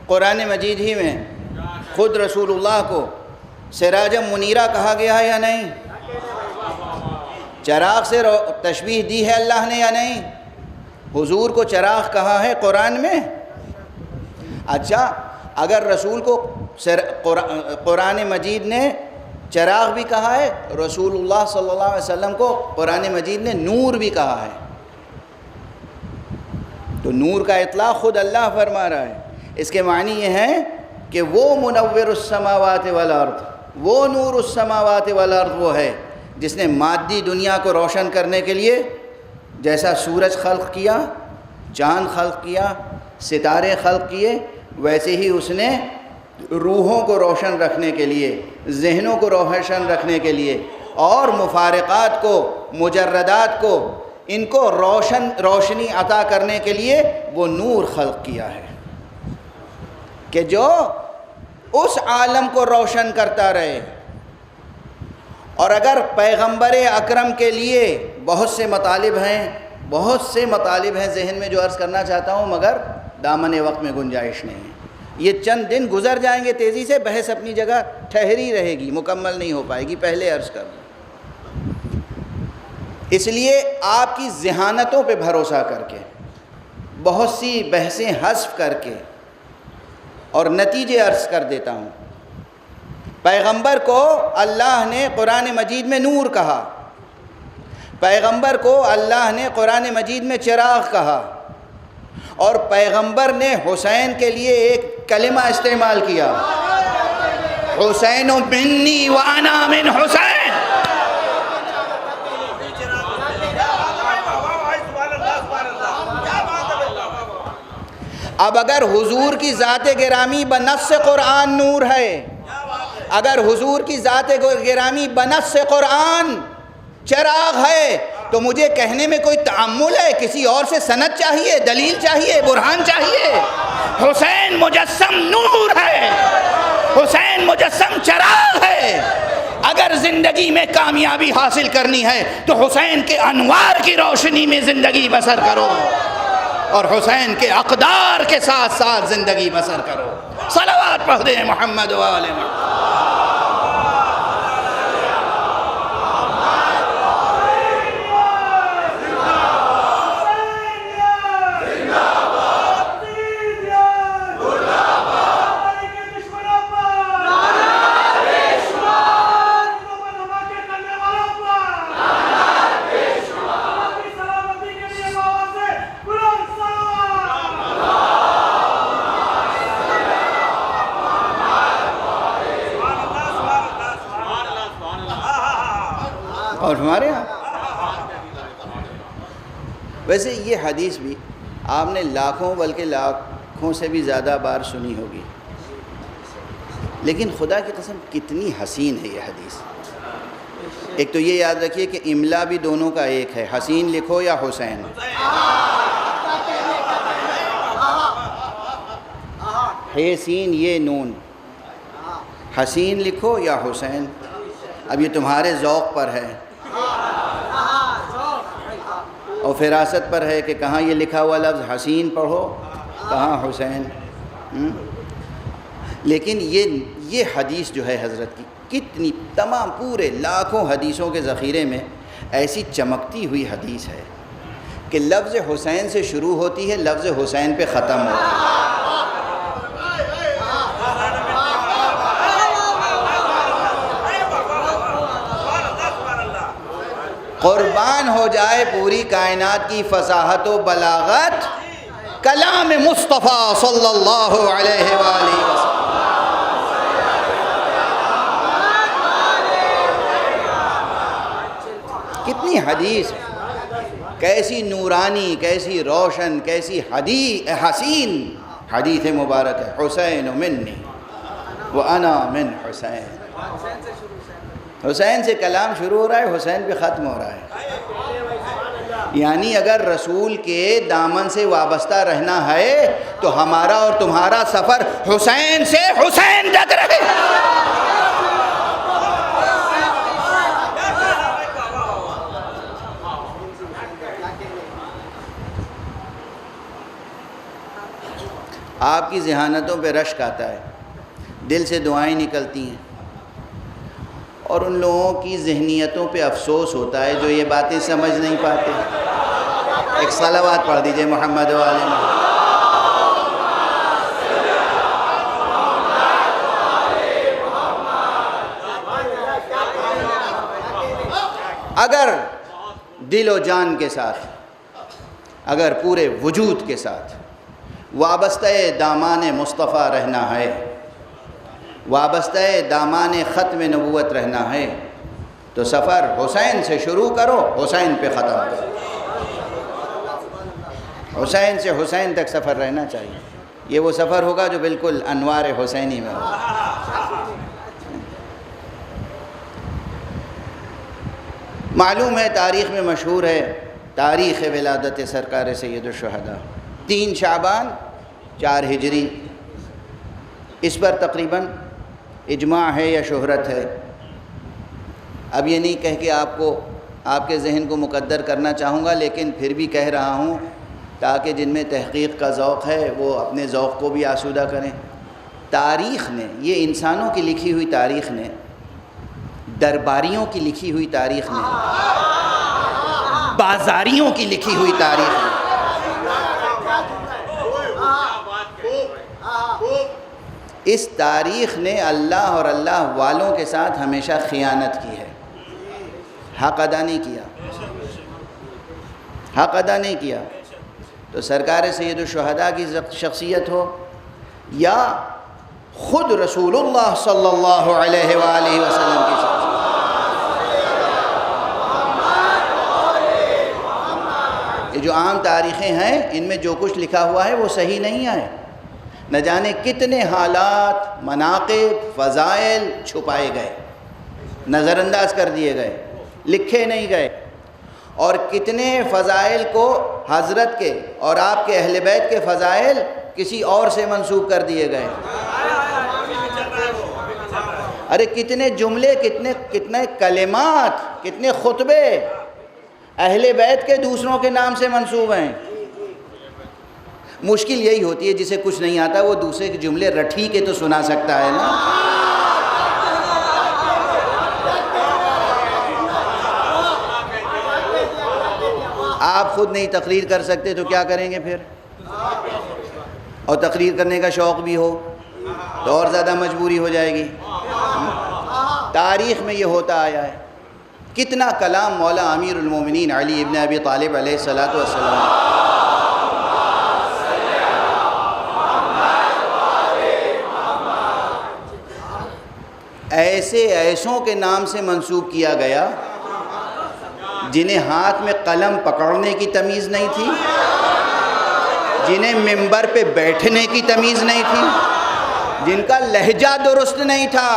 [SPEAKER 2] قرآن مجید ہی میں خود رسول اللہ کو سراج منیرہ کہا گیا ہے یا نہیں؟ چراغ سے تشبیہ دی ہے اللہ نے یا نہیں؟ حضور کو چراغ کہا ہے قرآن میں؟ اچھا، اگر رسول کو قرآن مجید نے چراغ بھی کہا ہے، رسول اللہ صلی اللہ علیہ وسلم کو قرآن مجید نے نور بھی کہا ہے، تو نور کا اطلاق خود اللہ فرما رہا ہے۔ اس کے معنی یہ ہے کہ وہ منور السماوات والارض، وہ نور السماوات والارض وہ ہے جس نے مادی دنیا کو روشن کرنے کے لیے جیسا سورج خلق کیا، چاند خلق کیا، ستارے خلق کیے، ویسے ہی اس نے روحوں کو روشن رکھنے کے لیے، ذہنوں کو روشن رکھنے کے لیے اور مفارقات کو، مجردات کو، ان کو روشنی عطا کرنے کے لیے وہ نور خلق کیا ہے کہ جو اس عالم کو روشن کرتا رہے۔ اور اگر پیغمبر اکرم کے لیے بہت سے مطالب ہیں ذہن میں جو عرض کرنا چاہتا ہوں، مگر دامن وقت میں گنجائش نہیں ہے، یہ چند دن گزر جائیں گے تیزی سے، بحث اپنی جگہ ٹھہری رہے گی، مکمل نہیں ہو پائے گی، پہلے عرض کر دوں۔ اس لیے آپ کی ذہانتوں پہ بھروسہ کر کے، بہت سی بحثیں حذف کر کے اور نتیجے عرض کر دیتا ہوں۔ پیغمبر کو اللہ نے قرآن مجید میں نور کہا، پیغمبر کو اللہ نے قرآن مجید میں چراغ کہا، اور پیغمبر نے حسین کے لیے ایک کلمہ استعمال کیا، حسین منی وانا من حسین۔ اب اگر حضور کی ذات گرامی بنفس قرآن نور ہے، اگر حضور کی ذات گرامی بنفس قرآن چراغ ہے، تو مجھے کہنے میں کوئی تعمل ہے؟ کسی اور سے سند چاہیے، دلیل چاہیے، برہان چاہیے؟ حسین مجسم نور ہے، حسین مجسم چراغ ہے۔ اگر زندگی میں کامیابی حاصل کرنی ہے تو حسین کے انوار کی روشنی میں زندگی بسر کرو، اور حسین کے اقدار کے ساتھ ساتھ زندگی بسر کرو۔ صلوات پڑھ دیں محمد و آل محمد۔ اور ہمارے ہاں ویسے یہ حدیث بھی آپ نے لاکھوں بلکہ لاکھوں سے بھی زیادہ بار سنی ہوگی، لیکن خدا کی قسم کتنی حسین ہے یہ حدیث۔ ایک تو یہ یاد رکھیے کہ املا بھی دونوں کا ایک ہے، حسین لکھو یا حسین، ہے سین یہ نون، حسین لکھو یا حسین۔ اب یہ تمہارے ذوق پر ہے اور فراست پر ہے کہ کہاں یہ لکھا ہوا لفظ حسین پڑھو، کہاں حسین۔ لیکن یہ حدیث جو ہے حضرت کی، کتنی تمام پورے لاکھوں حدیثوں کے ذخیرے میں ایسی چمکتی ہوئی حدیث ہے کہ لفظ حسین سے شروع ہوتی ہے، لفظ حسین پہ ختم ہوتی ہے۔ قربان ہو جائے پوری کائنات کی فصاحت و بلاغت کلام مصطفیٰ صلی اللہ علیہ وآلہ وسلم۔ کتنی حدیث، کیسی نورانی، کیسی روشن، کیسی حسین حدیث مبارک ہے، حسین منی وانا من حسین. حسین سے کلام شروع ہو رہا ہے، حسین پہ ختم ہو رہا ہے. یعنی اگر رسول کے دامن سے وابستہ رہنا ہے تو ہمارا اور تمہارا سفر حسین سے حسین تک رہے. آپ کی ذہانتوں پہ رشک آتا ہے، دل سے دعائیں نکلتی ہیں، اور ان لوگوں کی ذہنیتوں پہ افسوس ہوتا ہے جو یہ باتیں سمجھ نہیں پاتے. ایک صلوات پڑھ دیجئے محمد و آل محمد. اگر دل و جان کے ساتھ، اگر پورے وجود کے ساتھ وابستہ دامان مصطفیٰ رہنا ہے، وابستہ دامان ختم نبوت رہنا ہے، تو سفر حسین سے شروع کرو، حسین پہ ختم کرو. حسین سے حسین تک سفر رہنا چاہیے. یہ وہ سفر ہوگا جو بالکل انوار حسینی میں ہوگا. معلوم ہے، تاریخ میں مشہور ہے تاریخ ولادت سرکار سید الشہداء 3 شعبان 4 ہجری. اس پر تقریباً اجماع ہے یا شہرت ہے. اب یہ نہیں کہہ کے آپ کے ذہن کو مقدر کرنا چاہوں گا، لیکن پھر بھی کہہ رہا ہوں تاکہ جن میں تحقیق کا ذوق ہے وہ اپنے ذوق کو بھی آسودہ کریں. تاریخ نے، یہ انسانوں کی لکھی ہوئی تاریخ نے، درباریوں کی لکھی ہوئی تاریخ نے، بازاریوں کی لکھی ہوئی تاریخ نے، اس تاریخ نے اللہ اور اللہ والوں کے ساتھ ہمیشہ خیانت کی ہے. حق ادا نہیں کیا، حق ادا نہیں کیا. تو سرکار سید الشہداء کی شخصیت ہو یا خود رسول اللہ صلی اللہ علیہ وآلہ وسلم کی شخصیت، یہ جو عام تاریخیں ہیں ان میں جو کچھ لکھا ہوا ہے وہ صحیح نہیں ہے. نہ جانے کتنے حالات، مناقب، فضائل چھپائے گئے، نظر انداز کر دیے گئے، لکھے نہیں گئے، اور کتنے فضائل کو حضرت کے اور آپ کے اہل بیت کے فضائل کسی اور سے منسوب کر دیے گئے. ارے کتنے جملے، کتنے کلمات، کتنے خطبے اہل بیت کے دوسروں کے نام سے منسوب ہیں. مشکل یہی ہوتی ہے جسے کچھ نہیں آتا وہ دوسرے کے جملے رٹھی کے تو سنا سکتا ہے نا. آپ خود نہیں تقریر کر سکتے تو کیا کریں گے پھر؟ اور تقریر کرنے کا شوق بھی ہو تو اور زیادہ مجبوری ہو جائے گی. تاریخ میں یہ ہوتا آیا ہے. کتنا کلام مولا امیر المومنین علی ابن ابی طالب علیہ الصلوۃ والسلام ایسوں کے نام سے منسوب کیا گیا جنہیں ہاتھ میں قلم پکڑنے کی تمیز نہیں تھی، جنہیں منبر پہ بیٹھنے کی تمیز نہیں تھی، جن کا لہجہ درست نہیں تھا.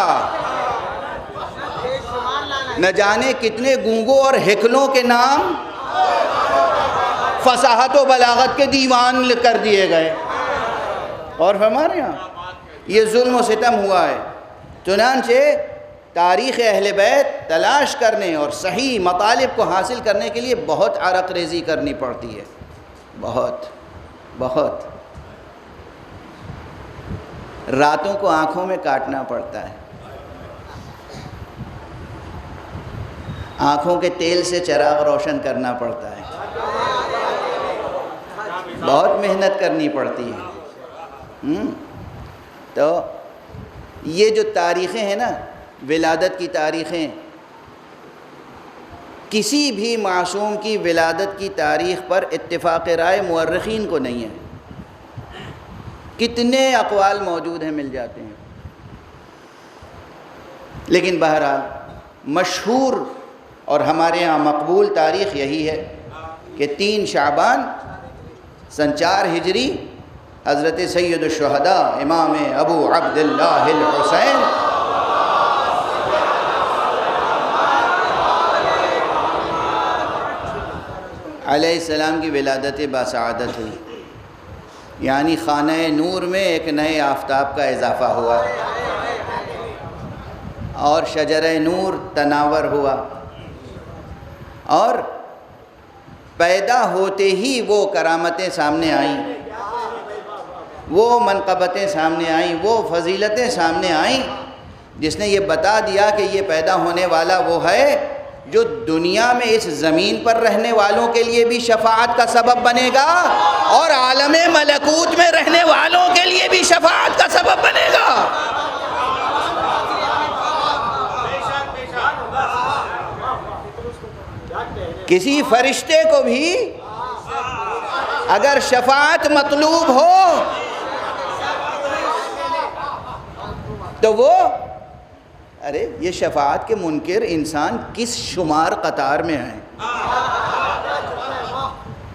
[SPEAKER 2] نہ جانے کتنے گونگوں اور ہکلوں کے نام فصاحت و بلاغت کے دیوان کر دیے گئے. اور ہمارے یہاں یہ ظلم و ستم ہوا ہے. چنانچہ تاریخ اہل بیت تلاش کرنے اور صحیح مطالب کو حاصل کرنے کے لیے بہت عرق ریزی کرنی پڑتی ہے، بہت راتوں کو آنکھوں میں کاٹنا پڑتا ہے، آنکھوں کے تیل سے چراغ روشن کرنا پڑتا ہے، بہت محنت کرنی پڑتی ہے. تو یہ جو تاریخیں ہیں نا، ولادت کی تاریخیں، کسی بھی معصوم کی ولادت کی تاریخ پر اتفاق رائے مورخین کو نہیں ہے. کتنے اقوال موجود ہیں، مل جاتے ہیں. لیکن بہرحال مشہور اور ہمارے ہاں مقبول تاریخ یہی ہے کہ 3 شعبان سن 4 ہجری حضرت سید الشہداء امام ابو عبداللہ الحسین علیہ السلام کی ولادت باسعادت ہوئی، یعنی خانہ نور میں ایک نئے آفتاب کا اضافہ ہوا اور شجرہ نور تناور ہوا، اور پیدا ہوتے ہی وہ کرامتیں سامنے آئیں، وہ منقبتیں سامنے آئیں، وہ فضیلتیں سامنے آئیں، جس نے یہ بتا دیا کہ یہ پیدا ہونے والا وہ ہے جو دنیا میں اس زمین پر رہنے والوں کے لیے بھی شفاعت کا سبب بنے گا اور عالم ملکوت میں رہنے والوں کے لیے بھی شفاعت کا سبب بنے گا۔ کسی فرشتے کو بھی اگر شفاعت مطلوب ہو تو وہ ارے یہ شفاعت کے منکر انسان کس شمار قطار میں ہیں،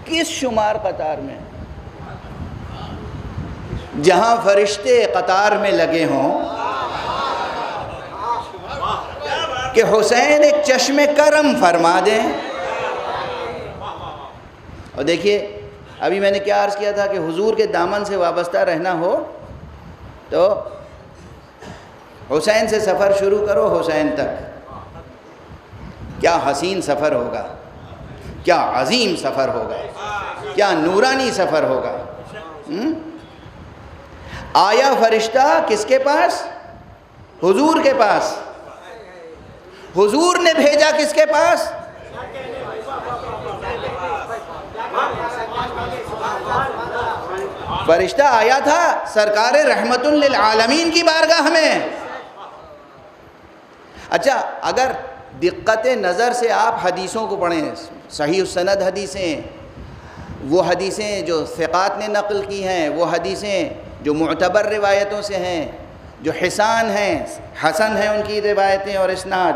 [SPEAKER 2] کس شمار قطار میں؟ جہاں فرشتے قطار میں لگے ہوں کہ حسین ایک چشم کرم فرما دیں۔ اور دیکھیے ابھی میں نے کیا عرض کیا تھا کہ حضور کے دامن سے وابستہ رہنا ہو تو حسین سے سفر شروع کرو، حسین تک کیا حسین سفر ہوگا، کیا عظیم سفر ہوگا، کیا نورانی سفر ہوگا۔ آیا فرشتہ کس کے پاس؟ حضور کے پاس۔ حضور نے بھیجا کس کے پاس؟ فرشتہ آیا تھا سرکار رحمت للعالمین کی بارگاہ میں۔ اچھا اگر دقت نظر سے آپ حدیثوں کو پڑھیں، صحیح السند حدیثیں، وہ حدیثیں جو ثقات نے نقل کی ہیں، وہ حدیثیں جو معتبر روایتوں سے ہیں، جو حسان ہیں، حسن ہیں ان کی روایتیں اور اسناد،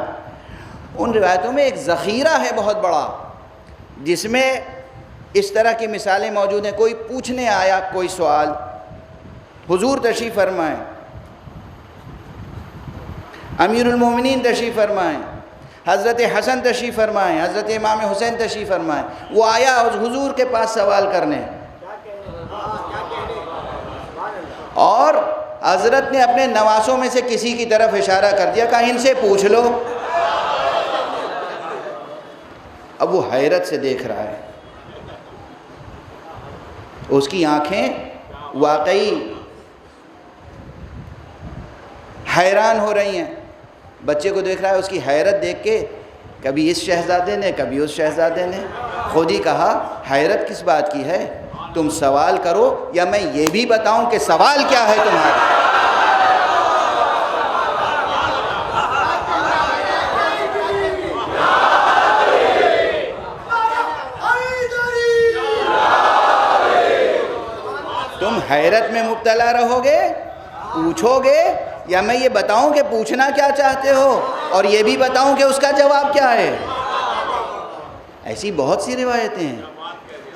[SPEAKER 2] ان روایتوں میں ایک ذخیرہ ہے بہت بڑا جس میں اس طرح کی مثالیں موجود ہیں۔ کوئی پوچھنے آیا کوئی سوال، حضور تشریف فرمائیں، امیر المومنین تشریف فرمائیں، حضرت حسن تشریف فرمائیں، حضرت امام حسین تشریف فرمائیں، وہ آیا حضور کے پاس سوال کرنے اور حضرت نے اپنے نواسوں میں سے کسی کی طرف اشارہ کر دیا، کہا ان سے پوچھ لو۔ اب وہ حیرت سے دیکھ رہا ہے، اس کی آنکھیں واقعی حیران ہو رہی ہیں، بچے کو دیکھ رہا ہے، اس کی حیرت دیکھ کے کبھی اس شہزادے نے کبھی اس شہزادے نے خود ہی کہا حیرت کس بات کی ہے، تم سوال کرو یا میں یہ بھی بتاؤں کہ سوال کیا ہے تمہارا۔ تم حیرت میں مبتلا رہو گے، پوچھو گے، یا میں یہ بتاؤں کہ پوچھنا کیا چاہتے ہو اور یہ بھی بتاؤں کہ اس کا جواب کیا ہے۔ ایسی بہت سی روایتیں ہیں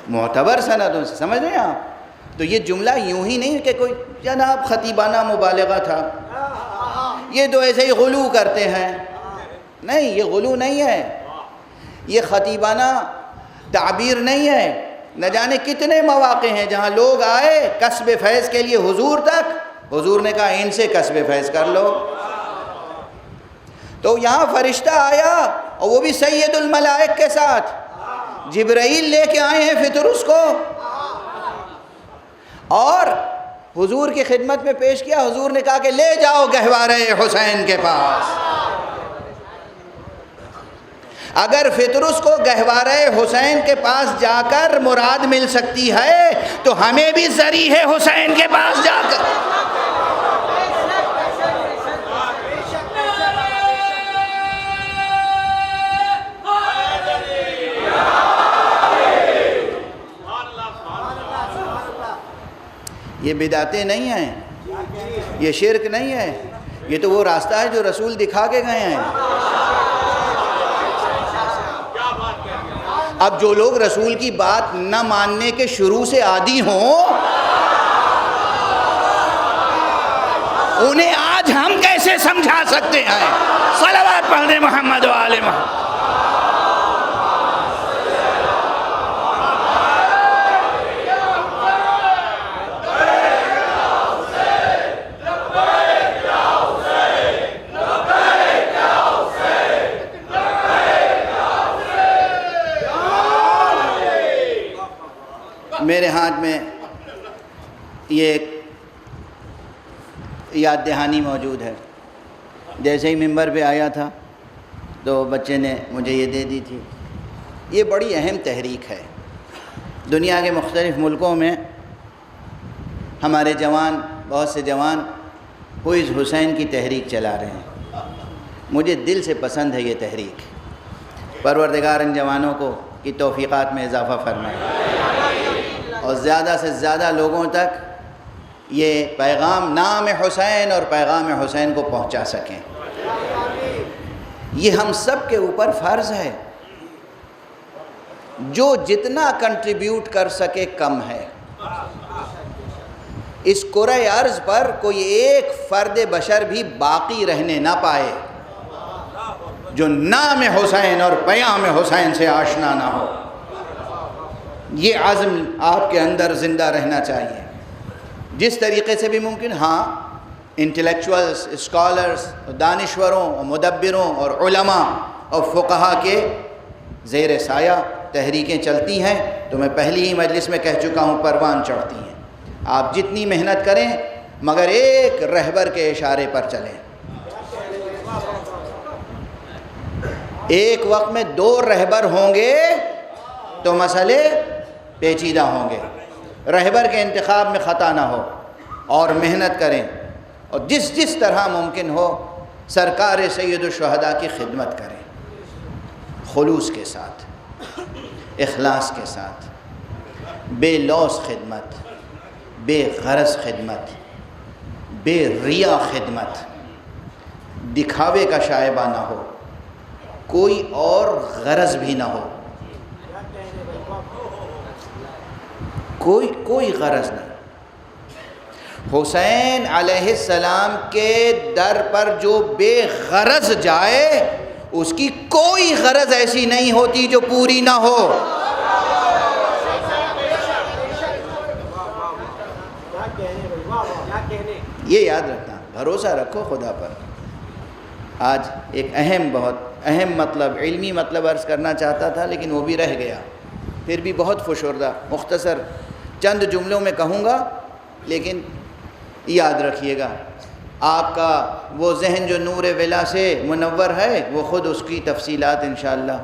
[SPEAKER 2] معتبر سندوں سے، سمجھ رہے ہیں آپ؟ تو یہ جملہ یوں ہی نہیں کہ کوئی جناب خطیبانہ مبالغہ تھا، یہ تو ایسے ہی غلو کرتے ہیں، نہیں یہ غلو نہیں ہے، یہ خطیبانہ تعبیر نہیں ہے۔ نہ جانے کتنے مواقع ہیں جہاں لوگ آئے کسب فیض کے لیے حضور تک، حضور نے کہا ان سے کسب فیض کر لو۔ تو یہاں فرشتہ آیا اور وہ بھی سید الملائک کے ساتھ، جبرائیل لے کے آئے ہیں فطرس کو، اور حضور کی خدمت میں پیش کیا۔ حضور نے کہا کہ لے جاؤ گہوارہ حسین کے پاس۔ اگر فطرس کو گہوارہ حسین کے پاس جا کر مراد مل سکتی ہے تو ہمیں بھی ذریعہ ہے حسین کے پاس جا کر۔ یہ بدعتیں نہیں ہیں، یہ شرک نہیں ہے، یہ تو وہ راستہ ہے جو رسول دکھا کے گئے ہیں۔
[SPEAKER 3] اب جو لوگ رسول کی بات نہ ماننے کے شروع سے عادی ہوں، انہیں آج ہم کیسے سمجھا سکتے ہیں؟ صلوات پڑھ دیں محمد و آل محمد۔ میرے ہاتھ میں یہ ایک یاد دہانی موجود ہے۔ جیسے ہی ممبر پہ آیا تھا تو بچے نے مجھے یہ دے دی تھی۔ یہ بڑی اہم تحریک ہے۔ دنیا کے مختلف ملکوں میں ہمارے جوان، بہت سے جوان ہوئز حسین کی تحریک چلا رہے ہیں۔ مجھے دل سے پسند ہے یہ تحریک۔ پروردگار ان جوانوں کو کی توفیقات میں اضافہ فرمائے اور زیادہ سے زیادہ لوگوں تک یہ پیغام نام حسین اور پیغام حسین کو پہنچا سکیں۔ یہ ہم سب کے اوپر فرض ہے۔ جو جتنا کنٹریبیوٹ کر سکے کم ہے۔ اس کرۂ ارض پر کوئی ایک فرد بشر بھی باقی رہنے نہ پائے جو نام حسین اور پیام حسین سے آشنا نہ ہو۔ یہ عزم آپ کے اندر زندہ رہنا چاہیے جس طریقے سے بھی ممکن۔ ہاں، انٹلیکچوئلز، اسکالرز، دانشوروں اور مدبروں اور علماء اور فقہا کے زیر سایہ تحریکیں چلتی ہیں، تو میں پہلی ہی مجلس میں کہہ چکا ہوں پروان چڑھتی ہیں۔ آپ جتنی محنت کریں مگر ایک رہبر کے اشارے پر چلیں۔ ایک وقت میں 2 رہبر ہوں گے تو مسئلے پیچیدہ ہوں گے۔ رہبر کے انتخاب میں خطا نہ ہو اور محنت کریں اور جس طرح ممکن ہو سرکار سید الشہداء کی خدمت کریں، خلوص کے ساتھ، اخلاص کے ساتھ، بے لوث خدمت، بے غرض خدمت، بے ریا خدمت، دکھاوے کا شائبہ نہ ہو، کوئی اور غرض بھی نہ ہو، کوئی غرض نہیں۔ حسین علیہ السلام کے در پر جو بے غرض جائے اس کی کوئی غرض ایسی نہیں ہوتی جو پوری نہ ہو۔ یہ یاد رکھنا، بھروسہ رکھو خدا پر۔ آج ایک بہت اہم مطلب، علمی مطلب عرض کرنا چاہتا تھا لیکن وہ بھی رہ گیا، پھر بھی بہت فشردہ مختصر چند جملوں میں کہوں گا، لیکن یاد رکھیے گا آپ کا وہ ذہن جو نور ولا سے منور ہے وہ خود اس کی تفصیلات انشاءاللہ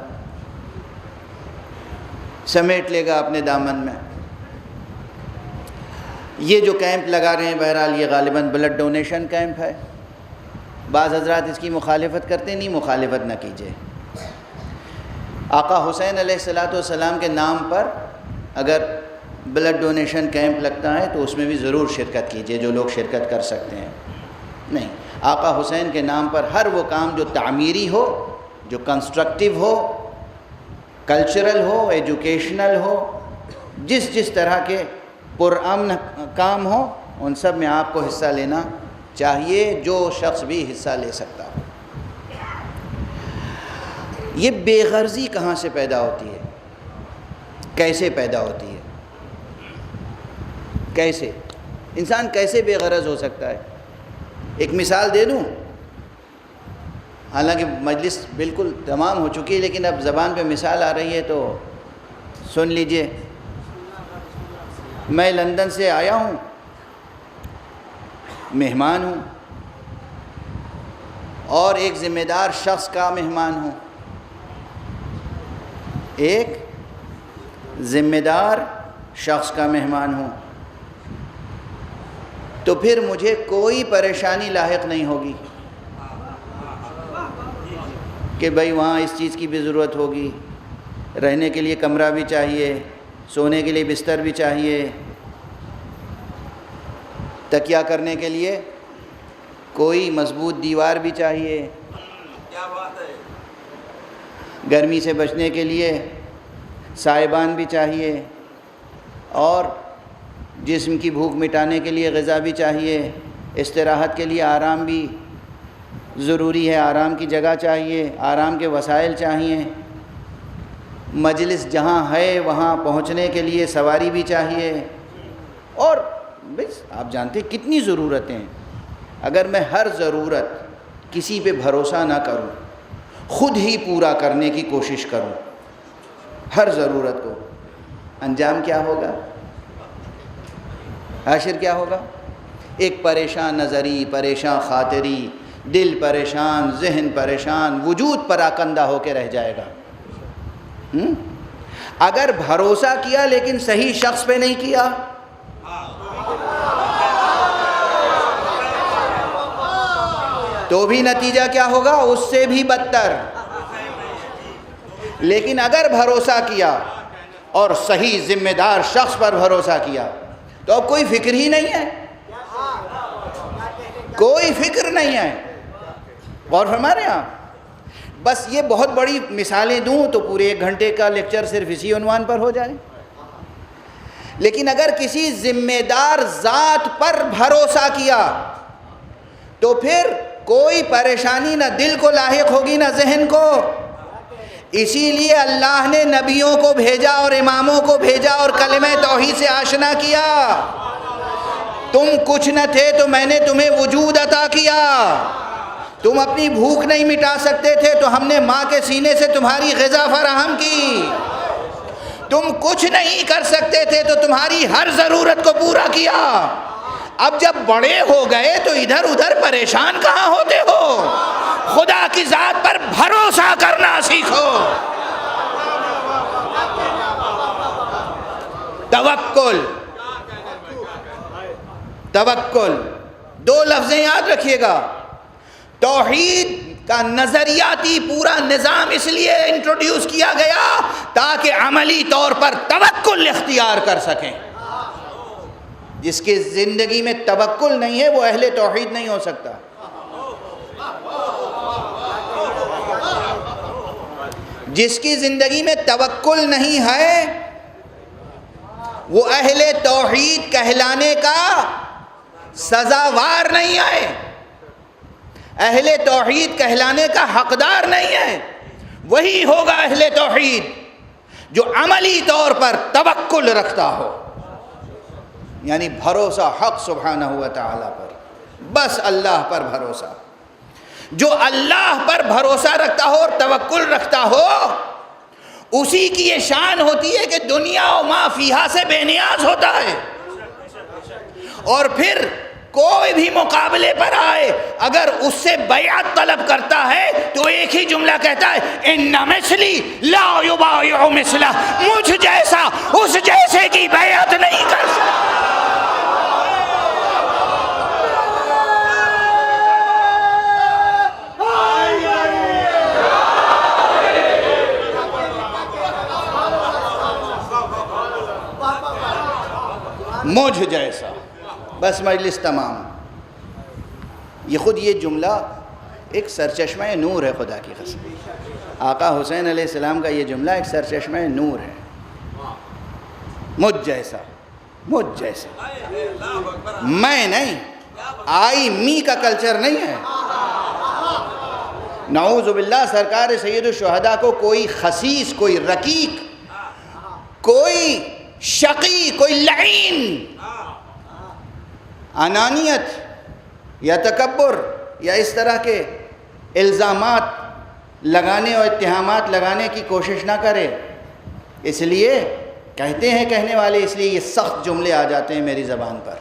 [SPEAKER 3] سمیٹ لے گا اپنے دامن میں۔ یہ جو کیمپ لگا رہے ہیں بہرحال یہ غالباً بلڈ ڈونیشن کیمپ ہے۔ بعض حضرات اس کی مخالفت کرتے نہیں، مخالفت نہ کیجیے۔ آقا حسین علیہ السلام کے نام پر اگر بلڈ ڈونیشن کیمپ لگتا ہے تو اس میں بھی ضرور شرکت کیجیے جو لوگ شرکت کر سکتے ہیں۔ نہیں، آقا حسین کے نام پر ہر وہ کام جو تعمیری ہو، جو کنسٹرکٹیو ہو، کلچرل ہو، ایجوکیشنل ہو، جس طرح کے پرامن کام ہو ان سب میں آپ کو حصہ لینا چاہیے، جو شخص بھی حصہ لے سکتا ہو۔ یہ بے غرضی کہاں سے پیدا ہوتی ہے؟ کیسے پیدا ہوتی ہے؟ کیسے انسان کیسے بے غرض ہو سکتا ہے؟ ایک مثال دے دوں، حالانکہ مجلس بالکل تمام ہو چکی ہے لیکن اب زبان پہ مثال آ رہی ہے تو سن لیجئے۔ میں لندن سے آیا ہوں، مہمان ہوں اور ایک ذمہ دار شخص کا مہمان ہوں۔ ایک ذمہ دار شخص کا مہمان ہوں تو پھر مجھے کوئی پریشانی لاحق نہیں ہوگی کہ بھئی وہاں اس چیز کی بھی ضرورت ہوگی، رہنے کے لیے کمرہ بھی چاہیے، سونے کے لیے بستر بھی چاہیے، تکیہ کرنے کے لیے کوئی مضبوط دیوار بھی چاہیے، گرمی سے بچنے کے لیے
[SPEAKER 2] سائبان بھی چاہیے، اور جسم کی بھوک مٹانے کے لیے غذا بھی چاہیے، استراحت کے لیے آرام بھی ضروری ہے، آرام کی جگہ چاہیے، آرام کے وسائل چاہیے، مجلس جہاں ہے وہاں پہنچنے کے لیے سواری بھی چاہیے، اور بس آپ جانتے ہیں کتنی ضرورتیں ہیں۔ اگر میں ہر ضرورت کسی پہ بھروسہ نہ کروں، خود ہی پورا کرنے کی کوشش کروں ہر ضرورت کو، انجام کیا ہوگا؟ حاشر کیا ہوگا؟ ایک پریشان نظری، پریشان خاطری، دل پریشان، ذہن پریشان، وجود پراکندہ ہو کے رہ جائے گا۔ اگر بھروسہ کیا لیکن صحیح شخص پہ نہیں کیا، تو بھی نتیجہ کیا ہوگا؟ اس سے بھی بدتر۔ لیکن اگر بھروسہ کیا اور صحیح ذمہ دار شخص پر بھروسہ کیا تو اب کوئی فکر ہی نہیں ہے، کوئی فکر نہیں ہے۔ غور فرما رہے ہیں آپ؟ بس یہ بہت بڑی مثالیں دوں تو پورے 1 گھنٹے کا لیکچر صرف اسی عنوان پر ہو جائے۔ لیکن اگر کسی ذمہ دار ذات پر بھروسہ کیا تو پھر کوئی پریشانی نہ دل کو لاحق ہوگی نہ ذہن کو۔ اسی لیے اللہ نے نبیوں کو بھیجا اور اماموں کو بھیجا اور کلمہ توحید سے آشنا کیا۔ تم کچھ نہ تھے تو میں نے تمہیں وجود عطا کیا، تم اپنی بھوک نہیں مٹا سکتے تھے تو ہم نے ماں کے سینے سے تمہاری غذا فراہم کی، تم کچھ نہیں کر سکتے تھے تو تمہاری ہر ضرورت کو پورا کیا۔ اب جب بڑے ہو گئے تو ادھر ادھر پریشان کہاں ہوتے ہو؟ خدا کی ذات پر بھروسہ کرنا سیکھو۔ توکل، توکل، 2 لفظیں یاد رکھیے گا۔ توحید کا نظریاتی پورا نظام اس لیے انٹروڈیوس کیا گیا تاکہ عملی طور پر توکل اختیار کر سکیں۔ جس کی زندگی میں توکل نہیں ہے وہ اہل توحید نہیں ہو سکتا۔ جس کی زندگی میں توکل نہیں ہے وہ اہل توحید کہلانے کا سزاوار نہیں ہے، اہل توحید کہلانے کا حقدار نہیں ہے۔ وہی ہوگا اہل توحید جو عملی طور پر توکل رکھتا ہو، یعنی بھروسہ حق سبحانہ و تعالی پر، بس اللہ پر بھروسہ۔ جو اللہ پر بھروسہ رکھتا ہو اور توکل رکھتا ہو اسی کی یہ شان ہوتی ہے کہ دنیا و ما فیہا سے بے نیاز ہوتا ہے، اور پھر کوئی بھی مقابلے پر آئے اگر اس سے بیعت طلب کرتا ہے تو ایک ہی جملہ کہتا ہے، ان مثلی لا یبایع مثلہ، مجھ جیسا اس جیسے کی بیعت نہیں کر سکتا۔ مجھ جیسا، بس مجلس تمام۔ یہ خود یہ جملہ ایک سرچشمہ نور ہے، خدا کی قسم۔ آقا حسین علیہ السلام کا یہ جملہ ایک سرچشمہ نور ہے۔ مجھ جیسا، مجھ جیسا، میں نہیں، آئی می کا کلچر نہیں ہے۔ نعوذ باللہ سرکار سید الشہداء کو کوئی خسیس، کوئی رقیق، کوئی شقی، کوئی لعین انانیت یا تکبر یا اس طرح کے الزامات لگانے اور اتہامات لگانے کی کوشش نہ کرے۔ اس لیے کہتے ہیں کہنے والے، اس لیے یہ سخت جملے آ جاتے ہیں میری زبان پر۔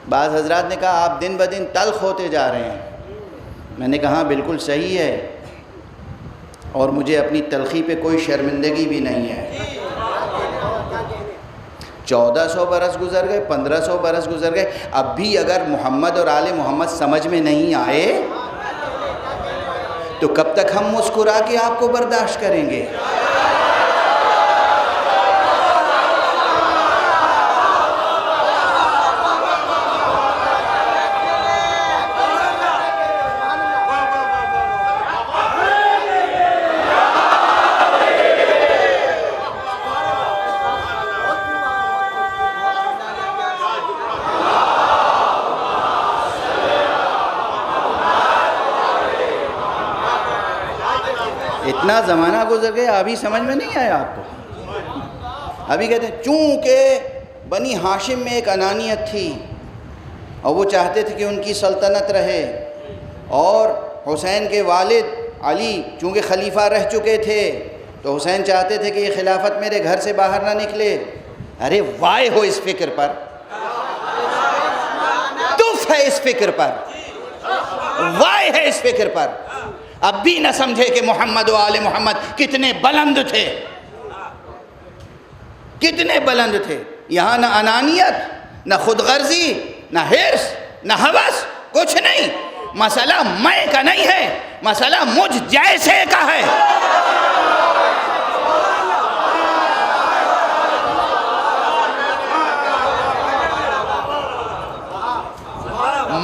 [SPEAKER 2] بعض حضرات نے کہا آپ دن بدن تلخ ہوتے جا رہے ہیں۔ میں نے کہا بالکل صحیح ہے، اور مجھے اپنی تلخی پہ کوئی شرمندگی بھی نہیں ہے۔ 1400 برس گزر گئے، 1500 برس گزر گئے، اب بھی اگر محمد اور آل محمد سمجھ میں نہیں آئے تو کب تک ہم مسکرا کے آپ کو برداشت کریں گے؟
[SPEAKER 3] اتنا زمانہ گزر گیا ابھی سمجھ میں نہیں آیا آپ کو؟ ابھی کہتے ہیں چونکہ بنی ہاشم میں ایک انانیت تھی اور وہ چاہتے تھے کہ ان کی سلطنت رہے، اور حسین کے والد علی چونکہ خلیفہ رہ چکے تھے تو حسین چاہتے تھے کہ یہ خلافت میرے گھر سے باہر نہ نکلے۔ ارے وائے ہو اس فکر پر، تف ہے اس فکر پر، وائے ہے اس فکر پر۔ اب بھی نہ سمجھے کہ محمد و آل محمد کتنے بلند تھے، کتنے بلند تھے۔ یہاں نہ انانیت، نہ خود غرضی، نہ حرص، نہ ہوس، کچھ نہیں۔ مسئلہ میں کا نہیں ہے، مسئلہ مجھ جیسے کا ہے۔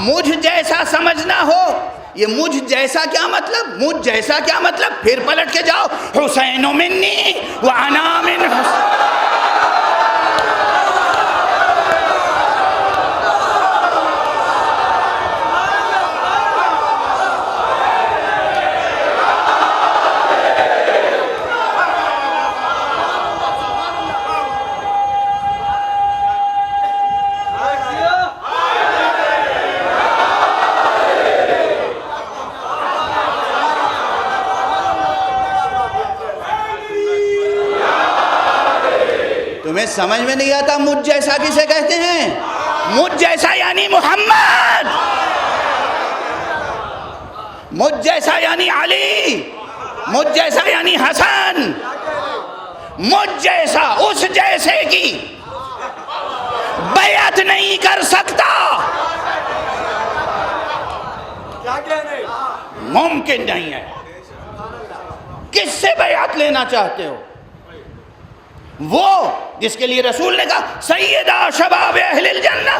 [SPEAKER 3] مجھ جیسا سمجھنا ہو، یہ مجھ جیسا کیا مطلب؟ مجھ جیسا کیا مطلب؟ پھر پلٹ کے جاؤ، حسین منی وانا من حسین۔ تمہیں سمجھ میں نہیں آتا مجھ جیسا کسے کہتے ہیں؟ مجھ جیسا یعنی محمد، مجھ جیسا یعنی علی، مجھ جیسا یعنی حسن، مجھ جیسا اس جیسے کی بیعت نہیں کر سکتا، ممکن نہیں ہے۔ کس سے بیعت لینا چاہتے ہو؟ وہ جس کے لیے رسول نے کہا سیدہ شباب اہل الجنہ،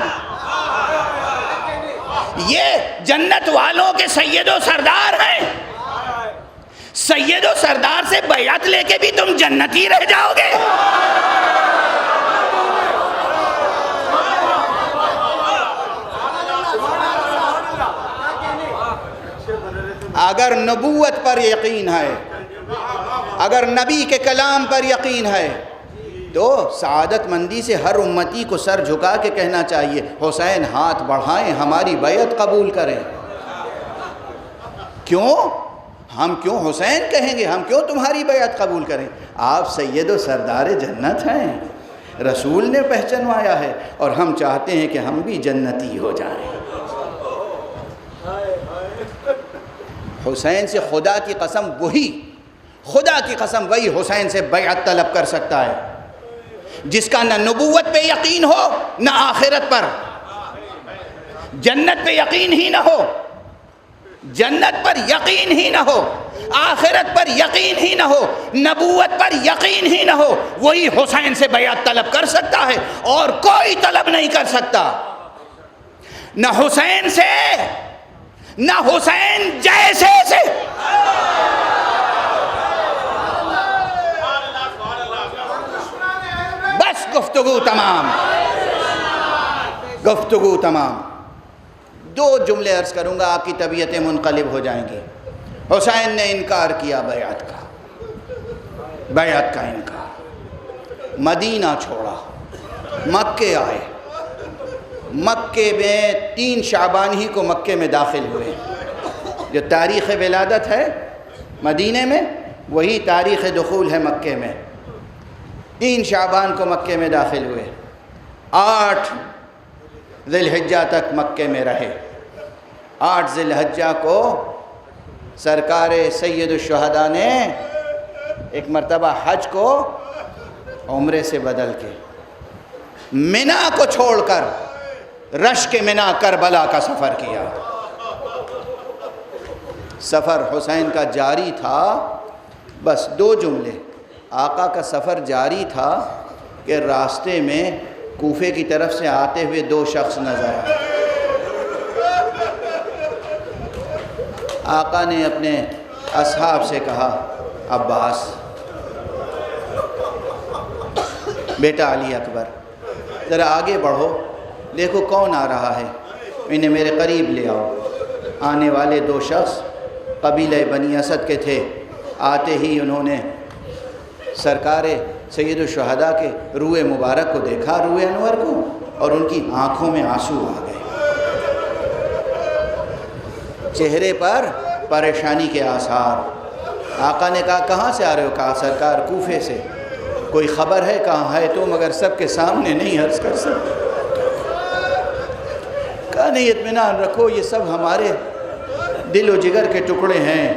[SPEAKER 3] یہ جنت والوں کے سید و سردار ہیں۔ سید و سردار سے بیعت لے کے بھی تم جنتی رہ جاؤ گے؟ اگر نبوت پر یقین ہے، اگر نبی کے کلام پر یقین ہے تو سعادت مندی سے ہر امتی کو سر جھکا کے کہنا چاہیے حسین ہاتھ بڑھائیں، ہماری بیعت قبول کریں۔ کیوں؟ ہم کیوں حسین کہیں گے؟ ہم کیوں تمہاری بیعت قبول کریں؟ آپ سید و سردار جنت ہیں، رسول نے پہچنوایا ہے، اور ہم چاہتے ہیں کہ ہم بھی جنتی ہو جائیں۔ حسین سے خدا کی قسم وہی حسین سے بیعت طلب کر سکتا ہے جس کا نہ نبوت پہ یقین ہو، نہ آخرت پر۔ جنت پہ یقین ہی نہ ہو، جنت پر یقین ہی نہ ہو، آخرت پر یقین ہی نہ ہو، نبوت پر یقین ہی نہ ہو، وہی حسین سے بیعت طلب کر سکتا ہے، اور کوئی طلب نہیں کر سکتا، نہ حسین سے، نہ حسین جیسے سے۔ بس گفتگو تمام، گفتگو تمام۔ دو جملے عرض کروں گا، آپ کی طبیعتیں منقلب ہو جائیں گی۔ حسین نے انکار کیا بیعت کا انکار، مدینہ چھوڑا، مکے آئے، مکے میں 3 شعبان ہی کو مکے میں داخل ہوئے۔ جو تاریخ ولادت ہے مدینے میں، وہی تاریخ دخول ہے مکے میں۔ 3 شعبان کو مکے میں داخل ہوئے، 8 ذی الحجہ تک مکے میں رہے۔ 8 ذی الحجہ کو سرکار سید الشہداء نے ایک مرتبہ حج کو عمرے سے بدل کے منی کو چھوڑ کر رشک منی کربلا کا سفر کیا۔ سفر حسین کا جاری تھا، بس 2 جملے، آقا کا سفر جاری تھا کہ راستے میں کوفے کی طرف سے آتے ہوئے 2 شخص نظر آئے۔ آقا نے اپنے اصحاب سے کہا عباس، بیٹا علی اکبر، ذرا آگے بڑھو، دیکھو کون آ رہا ہے، انہیں میرے قریب لے آؤ۔ آنے والے 2 شخص قبیلہ بنی اسد کے تھے، آتے ہی انہوں نے سرکار سید الشہداء کے روئے مبارک کو دیکھا، روئے انور کو، اور ان کی آنکھوں میں آنسو آ گئے، چہرے پر پریشانی کے آثار۔ آقا نے کہا کہاں سے آ رہے ہو؟ کہا سرکار کوفے سے۔ کوئی خبر ہے؟ کہاں ہے تو مگر سب کے سامنے نہیں عرض کر سکتے۔ کہا نہیں، اطمینان رکھو، یہ سب ہمارے دل و جگر کے ٹکڑے ہیں،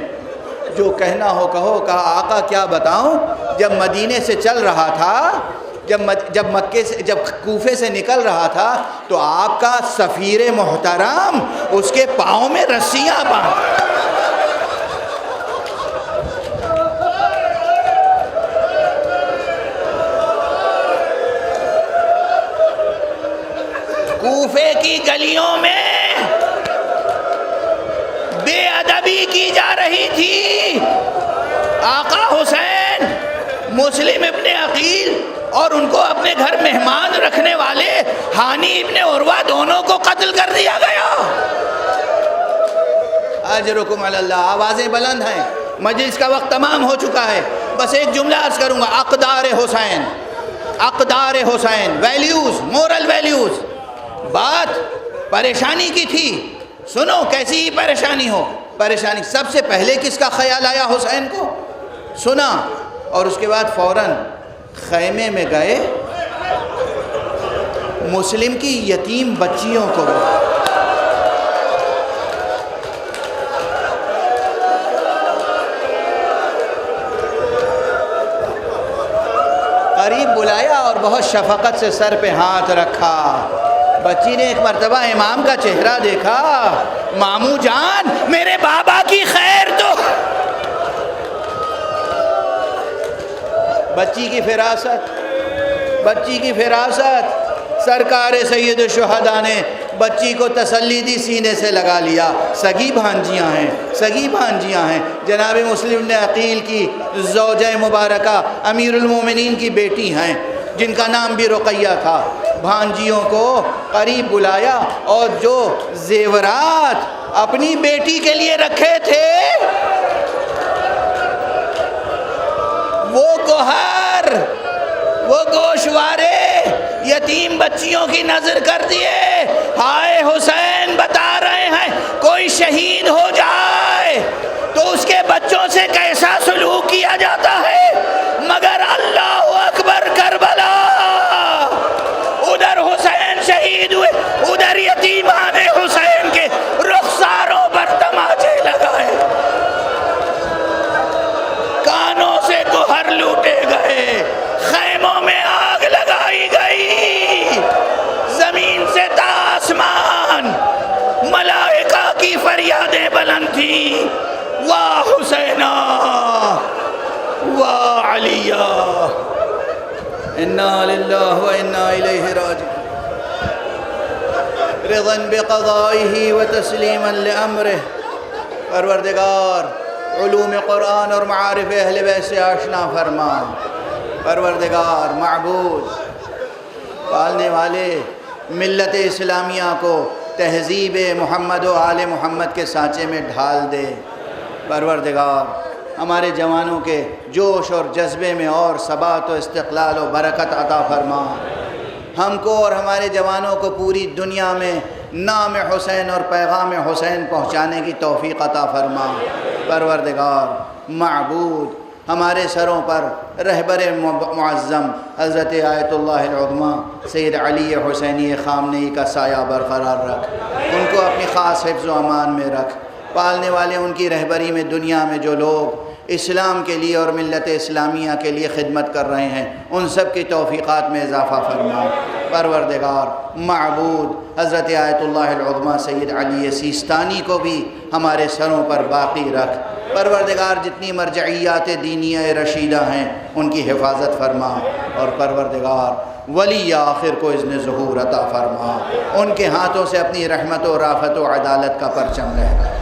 [SPEAKER 3] جو کہنا ہو کہو۔ کہا آقا کیا بتاؤں، جب مدینے سے چل رہا تھا، جب کوفے سے نکل رہا تھا تو آپ کا سفیر محترم اس کے پاؤں میں رسیاں باندھ، کوفے کی گلیوں میں بے ادبی کی جا رہی تھی۔ آقا حسین، مسلم ابن عقیل اور ان کو اپنے گھر مہمان رکھنے والے ہانی ابن عروہ دونوں کو قتل کر دیا گیا۔ اجرکم علی اللہ۔ آوازیں بلند ہیں، مجلس کا وقت تمام ہو چکا ہے، بس ایک جملہ عرض کروں گا۔ اقدار حسین، اقدار حسین، ویلیوز، مورل ویلیوز۔ بات پریشانی کی تھی، سنو کیسی ہی پریشانی ہو، پریشانی سب سے پہلے کس کا خیال آیا؟ حسین کو سنا، اور اس کے بعد فوراً خیمے میں گئے، مسلم کی یتیم بچیوں کو قریب بلایا اور بہت شفقت سے سر پہ ہاتھ رکھا۔ بچی نے ایک مرتبہ امام کا چہرہ دیکھا، ماموں جان میرے بابا کی خیر دو۔ بچی کی فراست، سرکار سید الشہداء نے بچی کو تسلی دی، سینے سے لگا لیا۔ سگی بھانجیاں ہیں، جناب مسلم نے عقیل کی زوجہ مبارکہ امیر المومنین کی بیٹی ہیں، جن کا نام بھی رقیہ تھا۔ بھانجیوں کو قریب بلایا اور جو زیورات اپنی بیٹی کے لیے رکھے تھے وہ گوہر، وہ گوشوارے یتیم بچیوں کی نظر کر دیے۔ ہائے حسین، بتا رہے ہیں کوئی شہید ہو جائے تو اس کے بچوں سے کیسا سلوک کیا جاتا ہے، مگر اللہ اکبر کربلا، ادھر حسین شہید ہوئے، ادھر یتیمان حسین کے رخساروں پر تماچے لگائے، کانوں سے گوہر لوٹے گئے، خیموں میں آگ لگائی گئی، زمین سے تا آسمان ملائکہ کی فریادیں بلند تھیں، واہ حسینہ واہ علیہ، انا للہ و انا الیہ راجعون، رضا بقضائہ و تسلیما لامرہ۔ پروردگار علوم قرآن اور معارف اہل بیت سے آشنا فرما، پروردگار معبود پالنے والے ملت اسلامیہ کو تہذیب محمد و آل محمد کے سانچے میں ڈھال دے۔ پروردگار ہمارے جوانوں کے جوش اور جذبے میں اور ثبات و استقلال و برکت عطا فرما، ہم کو اور ہمارے جوانوں کو پوری دنیا میں نام حسین اور پیغام حسین پہنچانے کی توفیق عطا فرما۔ پروردگار معبود ہمارے سروں پر رہبر معظم حضرت آیت اللہ العظمیٰ سید علی حسینی خامنئی کا سایہ برقرار رکھ، ان کو اپنی خاص حفظ و امان میں رکھ۔ پالنے والے ان کی رہبری میں دنیا میں جو لوگ اسلام کے لیے اور ملت اسلامیہ کے لیے خدمت کر رہے ہیں، ان سب کی توفیقات میں اضافہ فرما۔ پروردگار معبود حضرت آیت اللہ العظمیٰ سید علی سیستانی کو بھی ہمارے سروں پر باقی رکھ۔ پروردگار جتنی مرجعیات دینیہ رشیدہ ہیں ان کی حفاظت فرما، اور پروردگار ولی آخر کو اذن ظہور عطا فرما، ان کے ہاتھوں سے اپنی رحمت و رافت و عدالت کا پرچم لہرائے۔